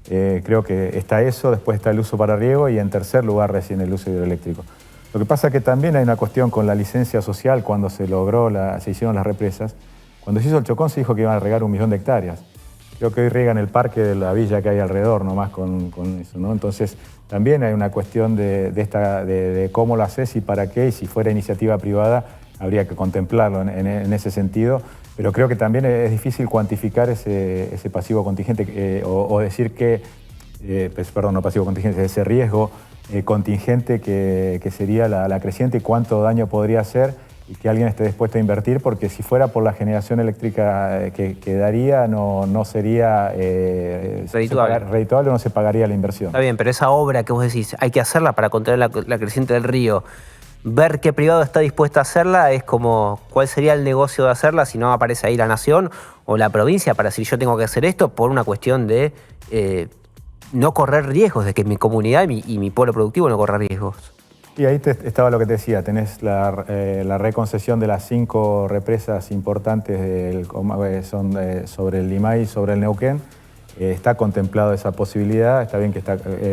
Creo que está eso, después está el uso para riego y en tercer lugar recién el uso hidroeléctrico. Lo que pasa es que también hay una cuestión con la licencia social cuando se hicieron las represas. Cuando se hizo el Chocón se dijo que iban a regar 1 millón de hectáreas. Creo que hoy riegan el parque de la villa que hay alrededor nomás con eso, ¿no? Entonces también hay una cuestión de cómo lo haces y para qué, y si fuera iniciativa privada habría que contemplarlo en ese sentido, pero creo que también es difícil cuantificar ese pasivo contingente o decir qué no pasivo contingente, ese riesgo contingente que sería la creciente y cuánto daño podría hacer y que alguien esté dispuesto a invertir, porque si fuera por la generación eléctrica que daría, no sería redituable o no se pagaría la inversión. Está bien, pero esa obra que vos decís, hay que hacerla para controlar la creciente del río. Ver qué privado está dispuesto a hacerla es como, ¿cuál sería el negocio de hacerla si no aparece ahí la nación o la provincia para decir yo tengo que hacer esto por una cuestión de no correr riesgos, de que mi comunidad y mi pueblo productivo no corra riesgos? Y ahí estaba lo que te decía, tenés la reconcesión de las 5 represas importantes sobre el Limay y sobre el Neuquén. Está contemplado esa posibilidad, está bien que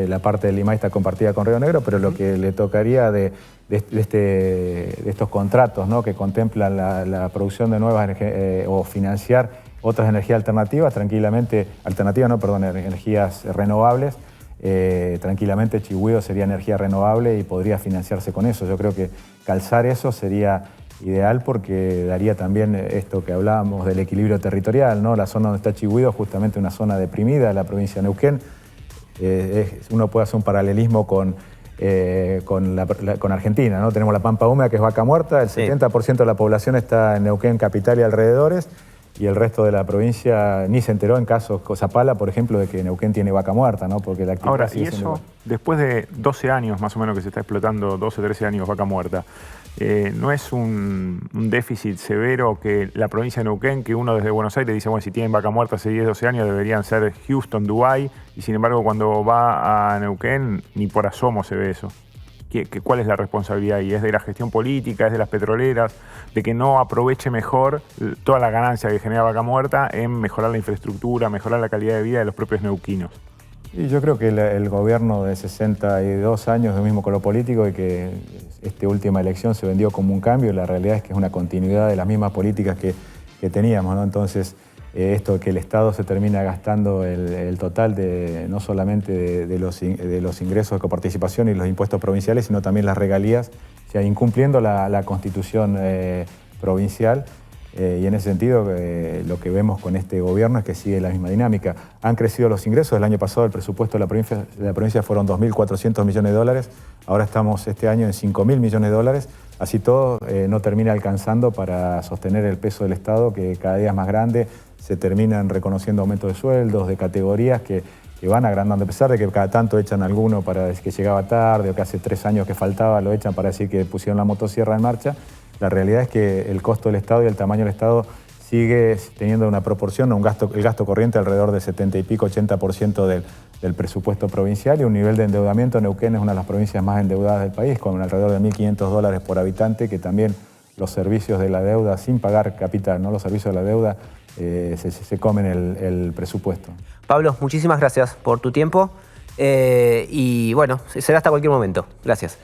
la parte del Limay está compartida con Río Negro, pero lo que le tocaría de estos contratos, ¿no?, que contemplan la producción de nuevas o financiar otras energías alternativas, energías renovables, tranquilamente Chihuahua sería energía renovable y podría financiarse con eso. Yo creo que calzar eso sería ideal porque daría también esto que hablábamos del equilibrio territorial, ¿no? La zona donde está Chihuahua es justamente una zona deprimida de la provincia de Neuquén. Uno puede hacer un paralelismo con Argentina, ¿no? Tenemos la Pampa Húmeda, que es vaca muerta, el 70% de la población está en Neuquén capital y alrededores, y el resto de la provincia ni se enteró en casos Zapala, por ejemplo, de que Neuquén tiene vaca muerta, ¿no? Porque la actividad ahora, y eso, después de 12 años más o menos que se está explotando, 12, 13 años vaca muerta, ¿no es un déficit severo que la provincia de Neuquén, que uno desde Buenos Aires dice, bueno, si tienen vaca muerta hace 10, 12 años deberían ser Houston, Dubái, y sin embargo cuando va a Neuquén ni por asomo se ve eso? ¿Cuál es la responsabilidad ahí? ¿Es de la gestión política, es de las petroleras, de que no aproveche mejor toda la ganancia que genera vaca muerta en mejorar la infraestructura, mejorar la calidad de vida de los propios neuquinos? Y yo creo que el gobierno de 62 años del mismo color político y que esta última elección se vendió como un cambio, la realidad es que es una continuidad de las mismas políticas que teníamos, ¿no? Entonces, esto que el Estado se termina gastando el total no solamente de los ingresos de coparticipación y los impuestos provinciales, sino también las regalías, o sea, incumpliendo la Constitución provincial. Y en ese sentido, lo que vemos con este gobierno es que sigue la misma dinámica. Han crecido los ingresos. El año pasado el presupuesto de la provincia fueron 2.400 millones de dólares. Ahora estamos este año en 5.000 millones de dólares. Así todo no termina alcanzando para sostener el peso del Estado, que cada día es más grande. Se terminan reconociendo aumentos de sueldos, de categorías que van agrandando, a pesar de que cada tanto echan alguno para decir que llegaba tarde o que hace 3 años que faltaba, lo echan para decir que pusieron la motosierra en marcha. La realidad es que el costo del Estado y el tamaño del Estado sigue teniendo una proporción, el gasto corriente alrededor del 70 y pico, 80% del presupuesto provincial, y un nivel de endeudamiento. Neuquén es una de las provincias más endeudadas del país, con alrededor de 1.500 dólares por habitante, que también los servicios de la deuda, sin pagar capital, ¿no? Los servicios de la deuda se comen el presupuesto. Pablo, muchísimas gracias por tu tiempo y bueno, será hasta cualquier momento. Gracias.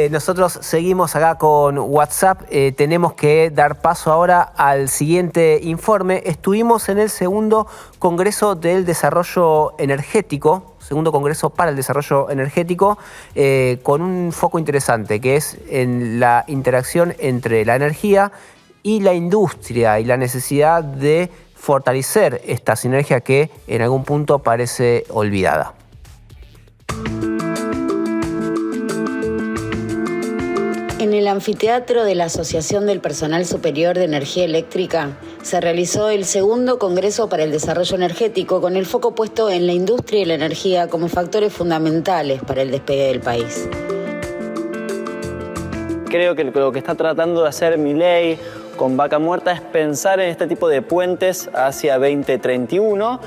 Nosotros seguimos acá con WhatsApp. Tenemos que dar paso ahora al siguiente informe. Estuvimos en el segundo Congreso del Desarrollo Energético, segundo Congreso para el Desarrollo Energético, con un foco interesante, que es en la interacción entre la energía y la industria y la necesidad de fortalecer esta sinergia que en algún punto parece olvidada. En el anfiteatro de la Asociación del Personal Superior de Energía Eléctrica se realizó el segundo Congreso para el Desarrollo Energético, con el foco puesto en la industria y la energía como factores fundamentales para el despegue del país. Creo que lo que está tratando de hacer Milei con Vaca Muerta es pensar en este tipo de puentes hacia 2031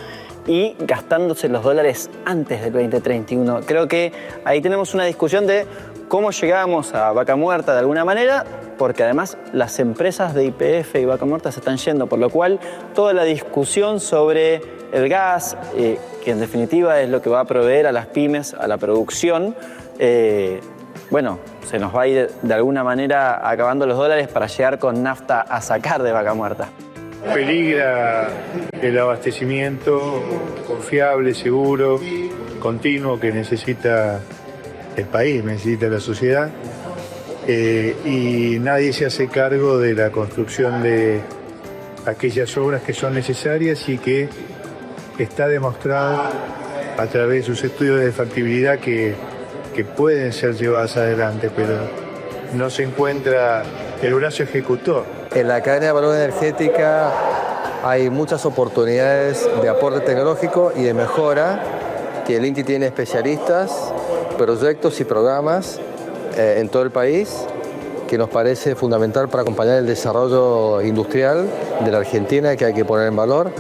y gastándose los dólares antes del 2031. Creo que ahí tenemos una discusión de cómo llegamos a Vaca Muerta de alguna manera, porque además las empresas de YPF y Vaca Muerta se están yendo, por lo cual toda la discusión sobre el gas, que en definitiva es lo que va a proveer a las pymes, a la producción, bueno, se nos va a ir de alguna manera acabando los dólares para llegar con nafta a sacar de Vaca Muerta. Peligra el abastecimiento confiable, seguro, continuo que necesita el país, necesita la sociedad, y nadie se hace cargo de la construcción de aquellas obras que son necesarias y que está demostrado a través de sus estudios de factibilidad que pueden ser llevadas adelante, pero no se encuentra el brazo ejecutor. En la cadena de valor energética hay muchas oportunidades de aporte tecnológico y de mejora, que el INTI tiene especialistas, proyectos y programas en todo el país, que nos parece fundamental para acompañar el desarrollo industrial de la Argentina y que hay que poner en valor.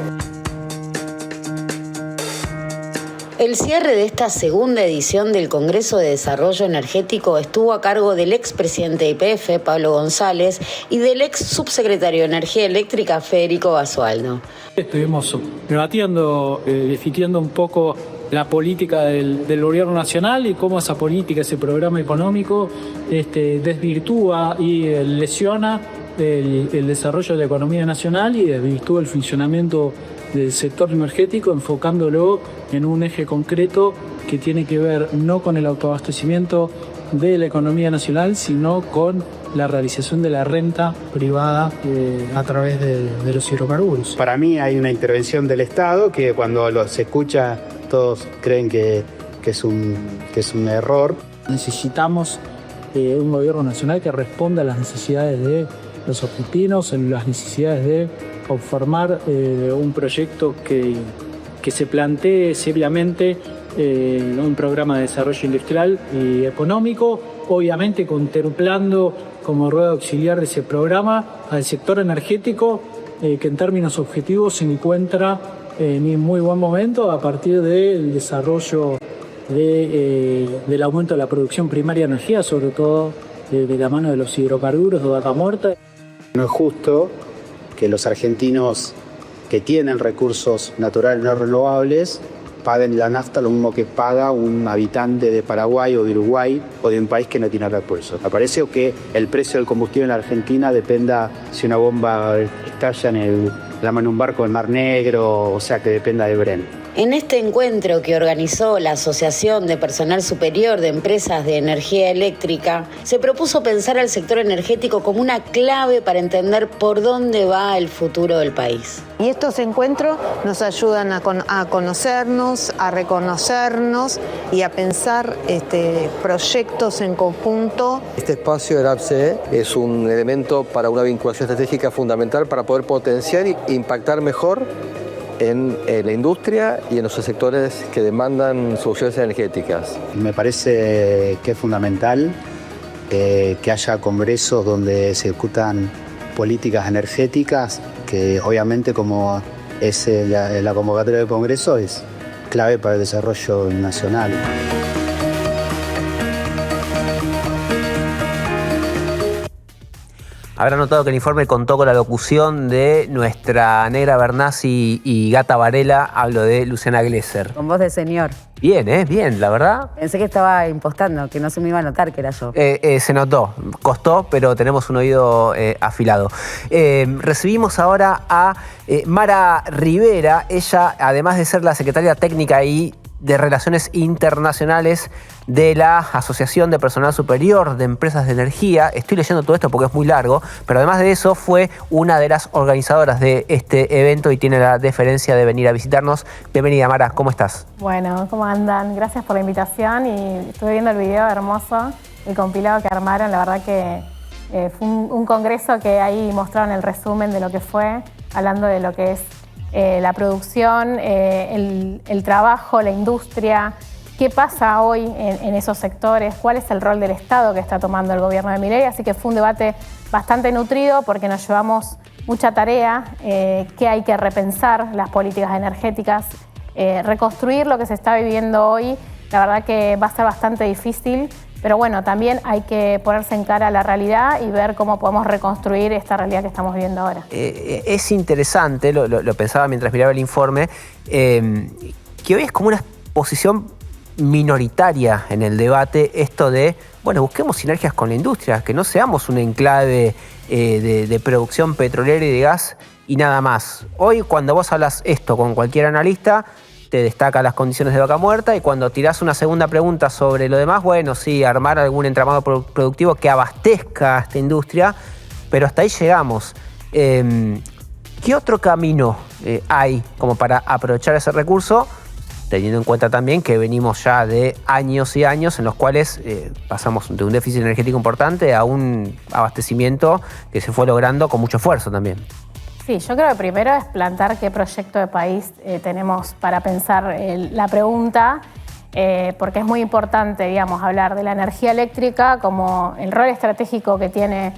El cierre de esta segunda edición del Congreso de Desarrollo Energético estuvo a cargo del expresidente de YPF, Pablo González, y del ex subsecretario de Energía Eléctrica, Federico Basualdo. Estuvimos debatiendo, discutiendo un poco la política del gobierno nacional y cómo esa política, ese programa económico desvirtúa y lesiona el desarrollo de la economía nacional y desvirtúa el funcionamiento del sector energético, enfocándolo en un eje concreto que tiene que ver no con el autoabastecimiento de la economía nacional, sino con la realización de la renta privada a través de los hidrocarburos. Para mí hay una intervención del Estado que cuando se escucha todos creen que es un error. Necesitamos un gobierno nacional que responda a las necesidades de los argentinos, en las necesidades de conformar un proyecto que se plantee seriamente un programa de desarrollo industrial y económico, obviamente contemplando como rueda auxiliar de ese programa al sector energético, que en términos objetivos se encuentra en muy buen momento a partir del desarrollo del aumento de la producción primaria de energía, sobre todo de la mano de los hidrocarburos de Vaca Muerta. No es justo que los argentinos que tienen recursos naturales no renovables paguen la nafta lo mismo que paga un habitante de Paraguay o de Uruguay o de un país que no tiene recursos. Me parece que el precio del combustible en la Argentina dependa si una bomba estalla en un barco del Mar Negro, o sea, que dependa de Brent. En este encuentro que organizó la Asociación de Personal Superior de Empresas de Energía Eléctrica, se propuso pensar al sector energético como una clave para entender por dónde va el futuro del país. Y estos encuentros nos ayudan a conocernos, a reconocernos y a pensar proyectos en conjunto. Este espacio del APCE es un elemento para una vinculación estratégica fundamental para poder potenciar e impactar mejor en la industria y en los sectores que demandan soluciones energéticas. Me parece que es fundamental que haya congresos donde se discutan políticas energéticas, que obviamente, como es la convocatoria del Congreso, es clave para el desarrollo nacional. Habrá notado que el informe contó con la locución de nuestra Negra Bernasi y Gata Varela. Hablo de Luciana Glesser. Con voz de señor. Bien, bien, la verdad. Pensé que estaba impostando, que no se me iba a notar que era yo. Se notó, costó, pero tenemos un oído afilado. Recibimos ahora a Mara Rivera. Ella, además de ser la secretaria técnica y de Relaciones Internacionales de la Asociación de Personal Superior de Empresas de Energía. Estoy leyendo todo esto porque es muy largo, pero además de eso fue una de las organizadoras de este evento y tiene la deferencia de venir a visitarnos. Bienvenida, Mara, ¿cómo estás? Bueno, ¿cómo andan? Gracias por la invitación y estuve viendo el video hermoso, el compilado que armaron. La verdad que fue un congreso que ahí mostraron el resumen de lo que fue, hablando de lo que es la producción, el trabajo, la industria, qué pasa hoy en esos sectores, cuál es el rol del Estado que está tomando el gobierno de Milei. Así que fue un debate bastante nutrido porque nos llevamos mucha tarea, que hay que repensar las políticas energéticas, reconstruir lo que se está viviendo hoy. La verdad que va a ser bastante difícil, pero bueno, también hay que ponerse en cara a la realidad y ver cómo podemos reconstruir esta realidad que estamos viviendo ahora. Es interesante, lo pensaba mientras miraba el informe, que hoy es como una posición minoritaria en el debate esto de, bueno, busquemos sinergias con la industria, que no seamos un enclave de producción petrolera y de gas y nada más. Hoy cuando vos hablas esto con cualquier analista, te destaca las condiciones de Vaca Muerta y cuando tirás una segunda pregunta sobre lo demás, bueno, sí, armar algún entramado productivo que abastezca a esta industria, pero hasta ahí llegamos. ¿Qué otro camino hay como para aprovechar ese recurso teniendo en cuenta también que venimos ya de años y años en los cuales pasamos de un déficit energético importante a un abastecimiento que se fue logrando con mucho esfuerzo también. Sí, yo creo que primero es plantear qué proyecto de país tenemos para pensar la pregunta, porque es muy importante, digamos, hablar de la energía eléctrica como el rol estratégico que tiene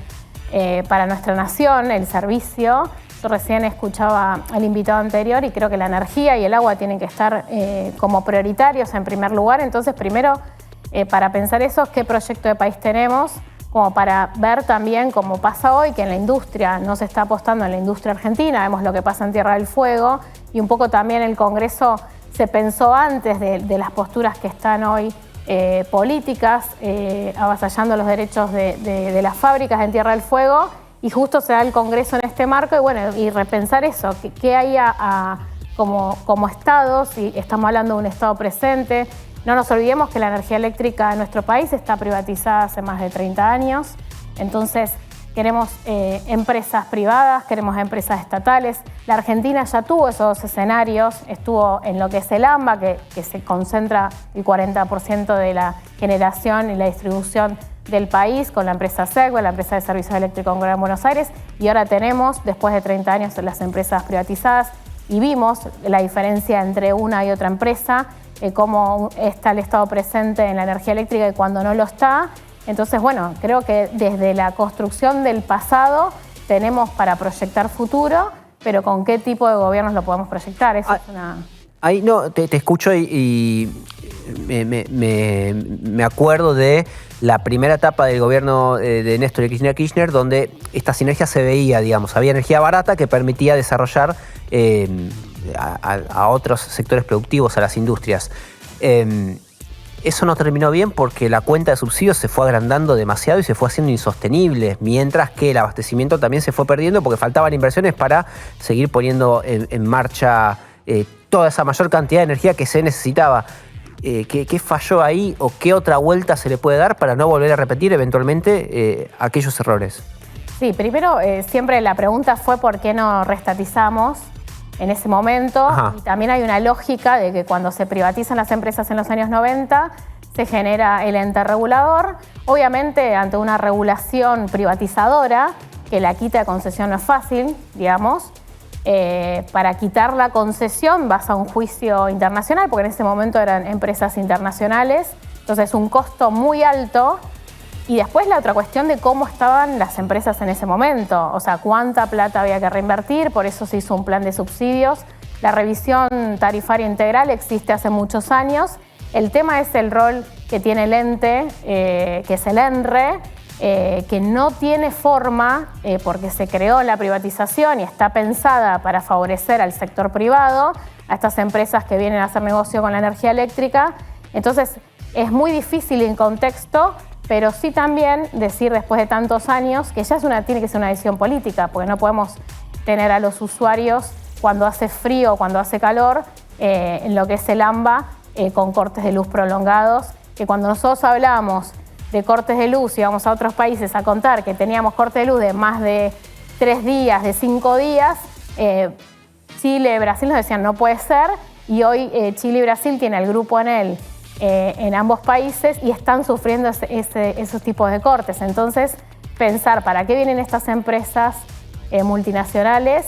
para nuestra nación, el servicio. Yo recién escuchaba al invitado anterior y creo que la energía y el agua tienen que estar como prioritarios en primer lugar. Entonces, primero, para pensar eso, qué proyecto de país tenemos, como para ver también cómo pasa hoy, que en la industria no se está apostando en la industria argentina, vemos lo que pasa en Tierra del Fuego, y un poco también el Congreso se pensó antes de las posturas que están hoy políticas, avasallando los derechos de las fábricas en Tierra del Fuego, y justo se da el Congreso en este marco, y bueno, y repensar eso, qué hay como Estado, si estamos hablando de un Estado presente. No nos olvidemos que la energía eléctrica en nuestro país está privatizada hace más de 30 años, entonces queremos empresas privadas, queremos empresas estatales. La Argentina ya tuvo esos escenarios, estuvo en lo que es el AMBA, que se concentra el 40% de la generación y la distribución del país, con la empresa SEGUE, la empresa de servicios eléctricos en Gran Buenos Aires, y ahora tenemos, después de 30 años, las empresas privatizadas, y vimos la diferencia entre una y otra empresa, cómo está el Estado presente en la energía eléctrica y cuando no lo está. Entonces, bueno, creo que desde la construcción del pasado tenemos para proyectar futuro, pero con qué tipo de gobiernos lo podemos proyectar. Eso es una... Ahí no, te escucho y me acuerdo de la primera etapa del gobierno de Néstor y Cristina Kirchner, donde esta sinergia se veía, digamos, había energía barata que permitía desarrollar a otros sectores productivos, a las industrias. Eso no terminó bien porque la cuenta de subsidios se fue agrandando demasiado y se fue haciendo insostenible, mientras que el abastecimiento también se fue perdiendo porque faltaban inversiones para seguir poniendo en marcha toda esa mayor cantidad de energía que se necesitaba. ¿Qué falló ahí o qué otra vuelta se le puede dar para no volver a repetir eventualmente aquellos errores? Sí, primero siempre la pregunta fue por qué no reestatizamos en ese momento. Ajá. Y también hay una lógica de que cuando se privatizan las empresas en los años 90 se genera el ente regulador. Obviamente ante una regulación privatizadora, que la quita de concesión no es fácil, digamos. Para quitar la concesión vas a un juicio internacional, porque en ese momento eran empresas internacionales, entonces un costo muy alto. Y después la otra cuestión de cómo estaban las empresas en ese momento, o sea, cuánta plata había que reinvertir, por eso se hizo un plan de subsidios. La revisión tarifaria integral existe hace muchos años. El tema es el rol que tiene el ente, que es el ENRE, que no tiene forma, porque se creó la privatización y está pensada para favorecer al sector privado, a estas empresas que vienen a hacer negocio con la energía eléctrica. Entonces, es muy difícil en contexto, pero sí también decir después de tantos años que ya tiene que ser una decisión política, porque no podemos tener a los usuarios cuando hace frío o cuando hace calor, en lo que es el AMBA, con cortes de luz prolongados, que cuando nosotros hablamos de cortes de luz y vamos a otros países a contar que teníamos cortes de luz de más de 3 días, de 5 días, Chile, Brasil nos decían no puede ser, y hoy Chile y Brasil tienen el grupo Enel en ambos países y están sufriendo esos tipos de cortes. Entonces, pensar para qué vienen estas empresas multinacionales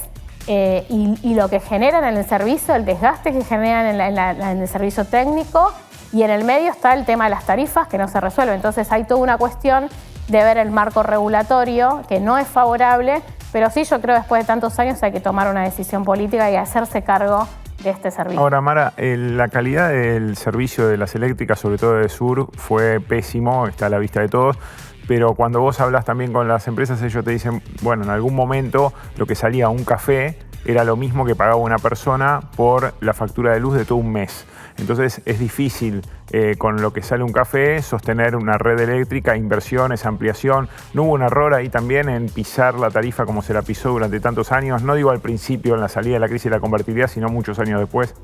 y lo que generan en el servicio, el desgaste que generan en el servicio técnico, y en el medio está el tema de las tarifas que no se resuelve. Entonces hay toda una cuestión de ver el marco regulatorio que no es favorable, pero sí yo creo que después de tantos años hay que tomar una decisión política y hacerse cargo de este servicio. Ahora, Mara, la calidad del servicio de las eléctricas, sobre todo de Sur, fue pésimo, está a la vista de todos. Pero cuando vos hablas también con las empresas, ellos te dicen, bueno, en algún momento lo que salía un café era lo mismo que pagaba una persona por la factura de luz de todo un mes. Entonces es difícil con lo que sale un café sostener una red eléctrica, inversiones, ampliación. ¿No hubo un error ahí también en pisar la tarifa como se la pisó durante tantos años? No digo al principio, en la salida de la crisis de la convertibilidad, sino muchos años después.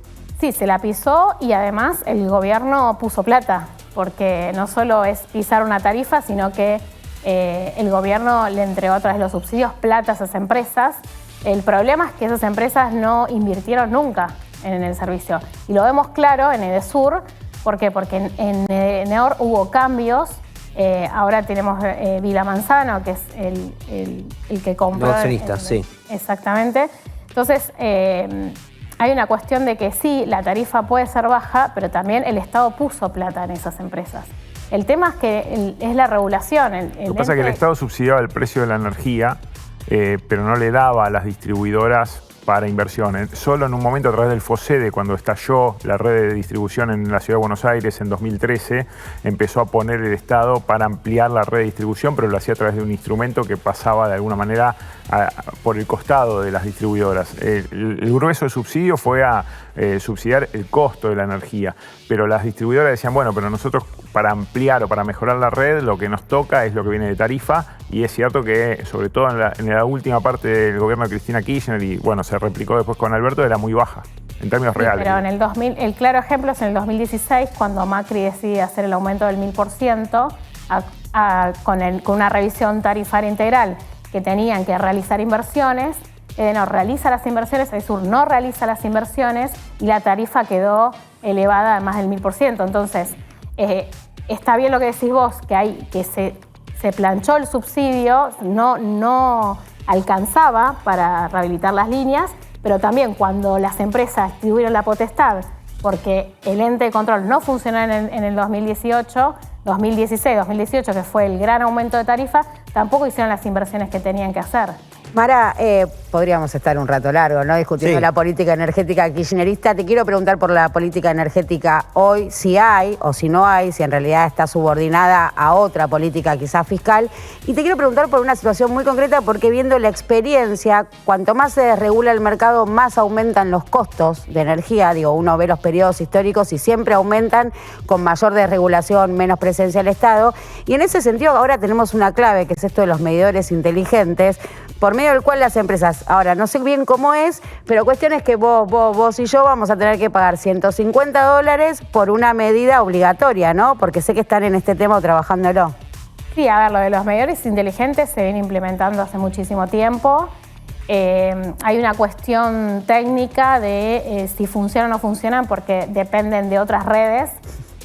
Sí, se la pisó y además el gobierno puso plata, porque no solo es pisar una tarifa, sino que el gobierno le entregó a través de los subsidios plata a esas empresas. El problema es que esas empresas no invirtieron nunca. en el servicio. Y lo vemos claro en Edesur. ¿Por qué? Porque en Edenor hubo cambios. Ahora tenemos Vila Manzano, que es el que compró. No accionista, sí. Exactamente. Entonces, hay una cuestión de que sí, la tarifa puede ser baja, pero también el Estado puso plata en esas empresas. El tema es que es la regulación. Lo que pasa es que el Estado subsidiaba el precio de la energía, pero no le daba a las distribuidoras para inversiones. Solo en un momento, a través del FOSEDE, cuando estalló la red de distribución en la Ciudad de Buenos Aires en 2013, empezó a poner el Estado para ampliar la red de distribución, pero lo hacía a través de un instrumento que pasaba de alguna manera por el costado de las distribuidoras. El grueso del subsidio fue a subsidiar el costo de la energía, pero las distribuidoras decían, bueno, pero nosotros para ampliar o para mejorar la red, lo que nos toca es lo que viene de tarifa, y es cierto que, sobre todo en la última parte del gobierno de Cristina Kirchner, y bueno, se replicó después con Alberto, era muy baja, en términos reales. Pero en el 2000, el claro ejemplo es en el 2016, cuando Macri decide hacer el aumento del 1000%, con una revisión tarifaria integral, que tenían que realizar inversiones. Edenor realiza las inversiones, Edesur no realiza las inversiones y la tarifa quedó elevada a más del 1000%. Entonces, está bien lo que decís vos, que se planchó el subsidio, no alcanzaba para rehabilitar las líneas, pero también cuando las empresas tuvieron la potestad, porque el ente de control no funcionó en el 2018, 2016, 2018, que fue el gran aumento de tarifa, tampoco hicieron las inversiones que tenían que hacer. Mara, podríamos estar un rato largo, ¿no? Discutiendo la política energética kirchnerista. Te quiero preguntar por la política energética hoy, si hay o si no hay, si en realidad está subordinada a otra política quizás fiscal. Y te quiero preguntar por una situación muy concreta, porque viendo la experiencia, cuanto más se desregula el mercado, más aumentan los costos de energía. Digo, uno ve los periodos históricos y siempre aumentan con mayor desregulación, menos presencia del Estado. Y en ese sentido ahora tenemos una clave, que es esto de los medidores inteligentes, por medio del cual las empresas, ahora no sé bien cómo es, pero cuestión es que vos y yo vamos a tener que pagar $150 por una medida obligatoria, ¿no? Porque sé que están en este tema trabajándolo. Sí, a ver, lo de los medidores inteligentes se viene implementando hace muchísimo tiempo. Hay una cuestión técnica de si funcionan o no funcionan, porque dependen de otras redes.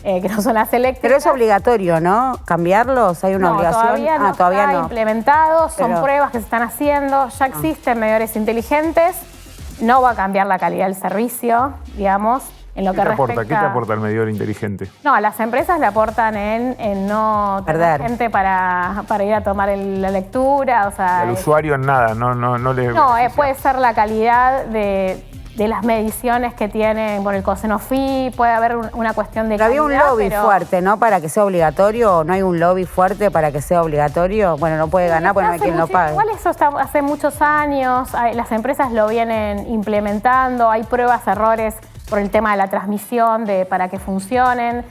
Que no son las eléctricas. Pero es obligatorio, ¿no? ¿Cambiarlos? ¿Hay una obligación? Todavía no está implementado, son pruebas que se están haciendo, ya existen medidores inteligentes, no va a cambiar la calidad del servicio, digamos, en lo que respecta... ¿Qué te aporta el medidor inteligente? No, a las empresas le aportan en no tener gente para ir a tomar la lectura, o sea... Al usuario en nada, no le... No, puede ser la calidad de las mediciones que tienen por el COSENOFI, puede haber una cuestión de calidad. Había un lobby fuerte, ¿no? Para que sea obligatorio, ¿no hay un lobby fuerte para que sea obligatorio? Bueno, no puede ganar porque no hay quien lo pague. Igual eso está hace muchos años, las empresas lo vienen implementando, hay pruebas, errores por el tema de la transmisión, para que funcionen.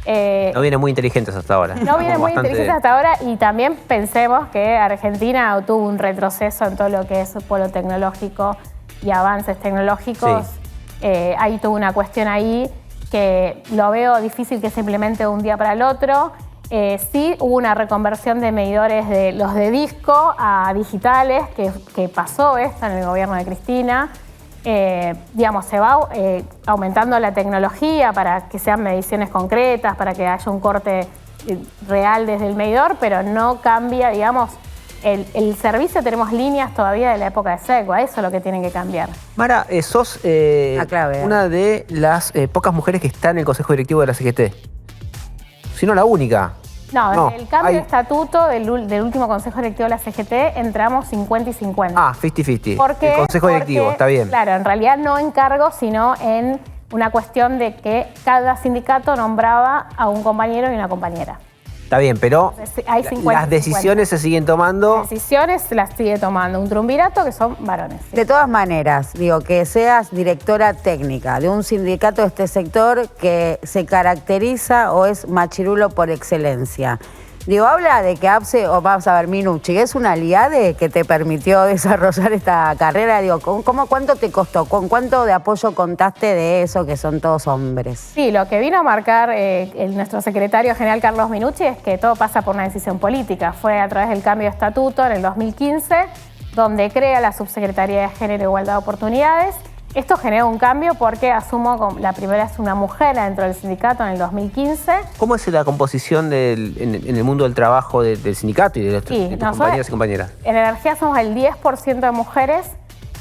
No vienen muy inteligentes hasta ahora. No vienen muy inteligentes hasta ahora, y también pensemos que Argentina tuvo un retroceso en todo lo que es polo tecnológico y avances tecnológicos. Sí. Hay toda una cuestión ahí que lo veo difícil que se implemente de un día para el otro. Sí hubo una reconversión de medidores de los de disco a digitales, que pasó esto en el gobierno de Cristina. Digamos, se va aumentando la tecnología para que sean mediciones concretas, para que haya un corte real desde el medidor, pero no cambia, digamos, el servicio. Tenemos líneas todavía de la época de Segua, eso es lo que tienen que cambiar. Mara, sos una de las pocas mujeres que está en el Consejo Directivo de la CGT. Si no la única. No, el cambio de estatuto del último Consejo Directivo de la CGT entramos 50 y 50. Ah, 50-50. ¿Por qué? El Consejo Directivo, está bien. Claro, en realidad no en cargo, sino en una cuestión de que cada sindicato nombraba a un compañero y una compañera. Está bien, pero hay 50, las decisiones 50. Se siguen tomando. Las decisiones las sigue tomando un triunvirato, que son varones. ¿Sí? De todas maneras, digo, que seas directora técnica de un sindicato de este sector que se caracteriza o es machirulo por excelencia. Digo, habla de que APSE, o vamos a ver, Minucci, es una aliade que te permitió desarrollar esta carrera. Digo, ¿cuánto te costó? ¿Con cuánto de apoyo contaste de eso, que son todos hombres? Sí, lo que vino a marcar nuestro secretario general Carlos Minucci es que todo pasa por una decisión política. Fue a través del cambio de estatuto en el 2015, donde crea la Subsecretaría de Género e Igualdad de Oportunidades Esto genera un cambio porque asumo la primera es una mujer dentro del sindicato en el 2015. ¿Cómo es la composición en el mundo del trabajo del sindicato y de tus compañeros y compañeras? En energía somos el 10% de mujeres,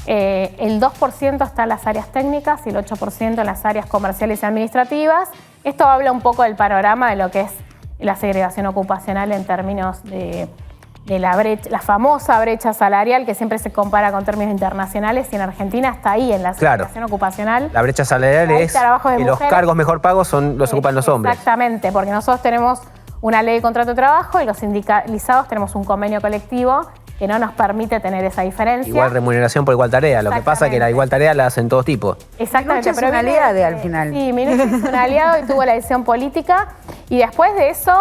el 2% está en las áreas técnicas y el 8% en las áreas comerciales y administrativas. Esto habla un poco del panorama de lo que es la segregación ocupacional en términos de la famosa brecha salarial que siempre se compara con términos internacionales y en Argentina está ahí en la segregación ocupacional. La brecha salarial es que los cargos mejor pagos los ocupan los hombres. Exactamente, porque nosotros tenemos una ley de contrato de trabajo y los sindicalizados tenemos un convenio colectivo que no nos permite tener esa diferencia. Igual remuneración por igual tarea. Lo que pasa es que la igual tarea la hacen todos tipos. Exactamente. Minucci es un aliado al final. Sí, Minucci es un aliado y tuvo la decisión política. Y después de eso,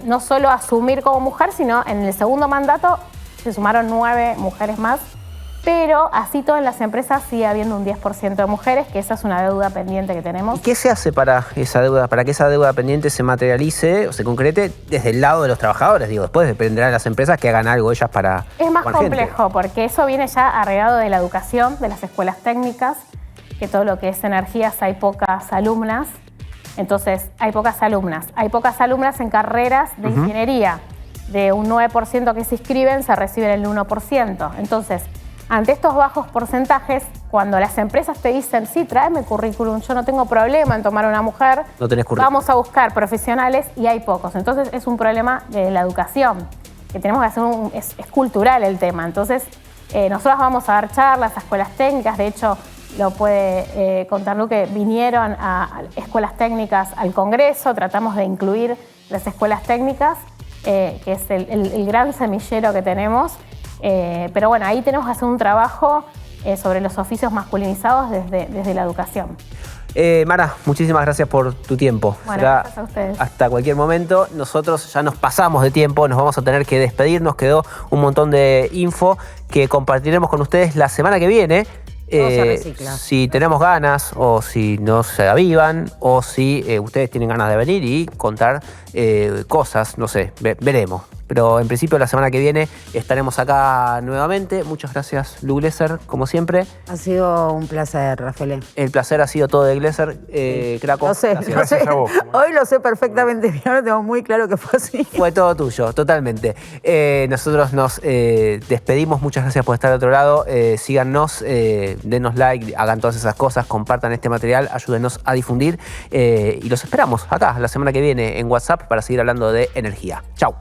no solo asumir como mujer, sino en el segundo mandato se sumaron 9 mujeres más. Pero así todo en las empresas sigue habiendo un 10% de mujeres, que esa es una deuda pendiente que tenemos. ¿Y qué se hace para esa deuda, para que esa deuda pendiente se materialice o se concrete desde el lado de los trabajadores? Digo, después dependerá de las empresas que hagan algo ellas para... Es más complejo, porque eso viene ya arraigado de la educación, de las escuelas técnicas, que todo lo que es energías hay pocas alumnas. Entonces, hay pocas alumnas en carreras de ingeniería. De un 9% que se inscriben, se reciben el 1%. Entonces, ante estos bajos porcentajes, cuando las empresas te dicen, sí, tráeme currículum, yo no tengo problema en tomar a una mujer, no tenés currículum, vamos a buscar profesionales y hay pocos. Entonces, es un problema de la educación, que tenemos que hacer es cultural el tema. Entonces, nosotros vamos a dar charlas a escuelas técnicas, de hecho, lo puede contar Lu, que vinieron a escuelas técnicas al Congreso, tratamos de incluir las escuelas técnicas, que es el gran semillero que tenemos. Pero bueno, ahí tenemos que hacer un trabajo sobre los oficios masculinizados desde la educación. Mara, muchísimas gracias por tu tiempo. Bueno, gracias a ustedes. Hasta cualquier momento. Nosotros ya nos pasamos de tiempo, nos vamos a tener que despedir. Nos quedó un montón de info que compartiremos con ustedes la semana que viene. Si tenemos ganas o si no se avivan o si ustedes tienen ganas de venir y contar cosas, no sé, veremos. Pero en principio la semana que viene estaremos acá nuevamente. Muchas gracias, Lu Glesser, como siempre. Ha sido un placer, Rafael. El placer ha sido todo de Glesser. Craco. Lo sé. Hoy lo sé perfectamente. Ahora tengo muy claro que fue así. Fue todo tuyo, totalmente. Nosotros nos despedimos. Muchas gracias por estar al otro lado. Síganos, denos like, hagan todas esas cosas, compartan este material, ayúdenos a difundir. Y los esperamos acá la semana que viene en WhatsApp para seguir hablando de energía. Chau.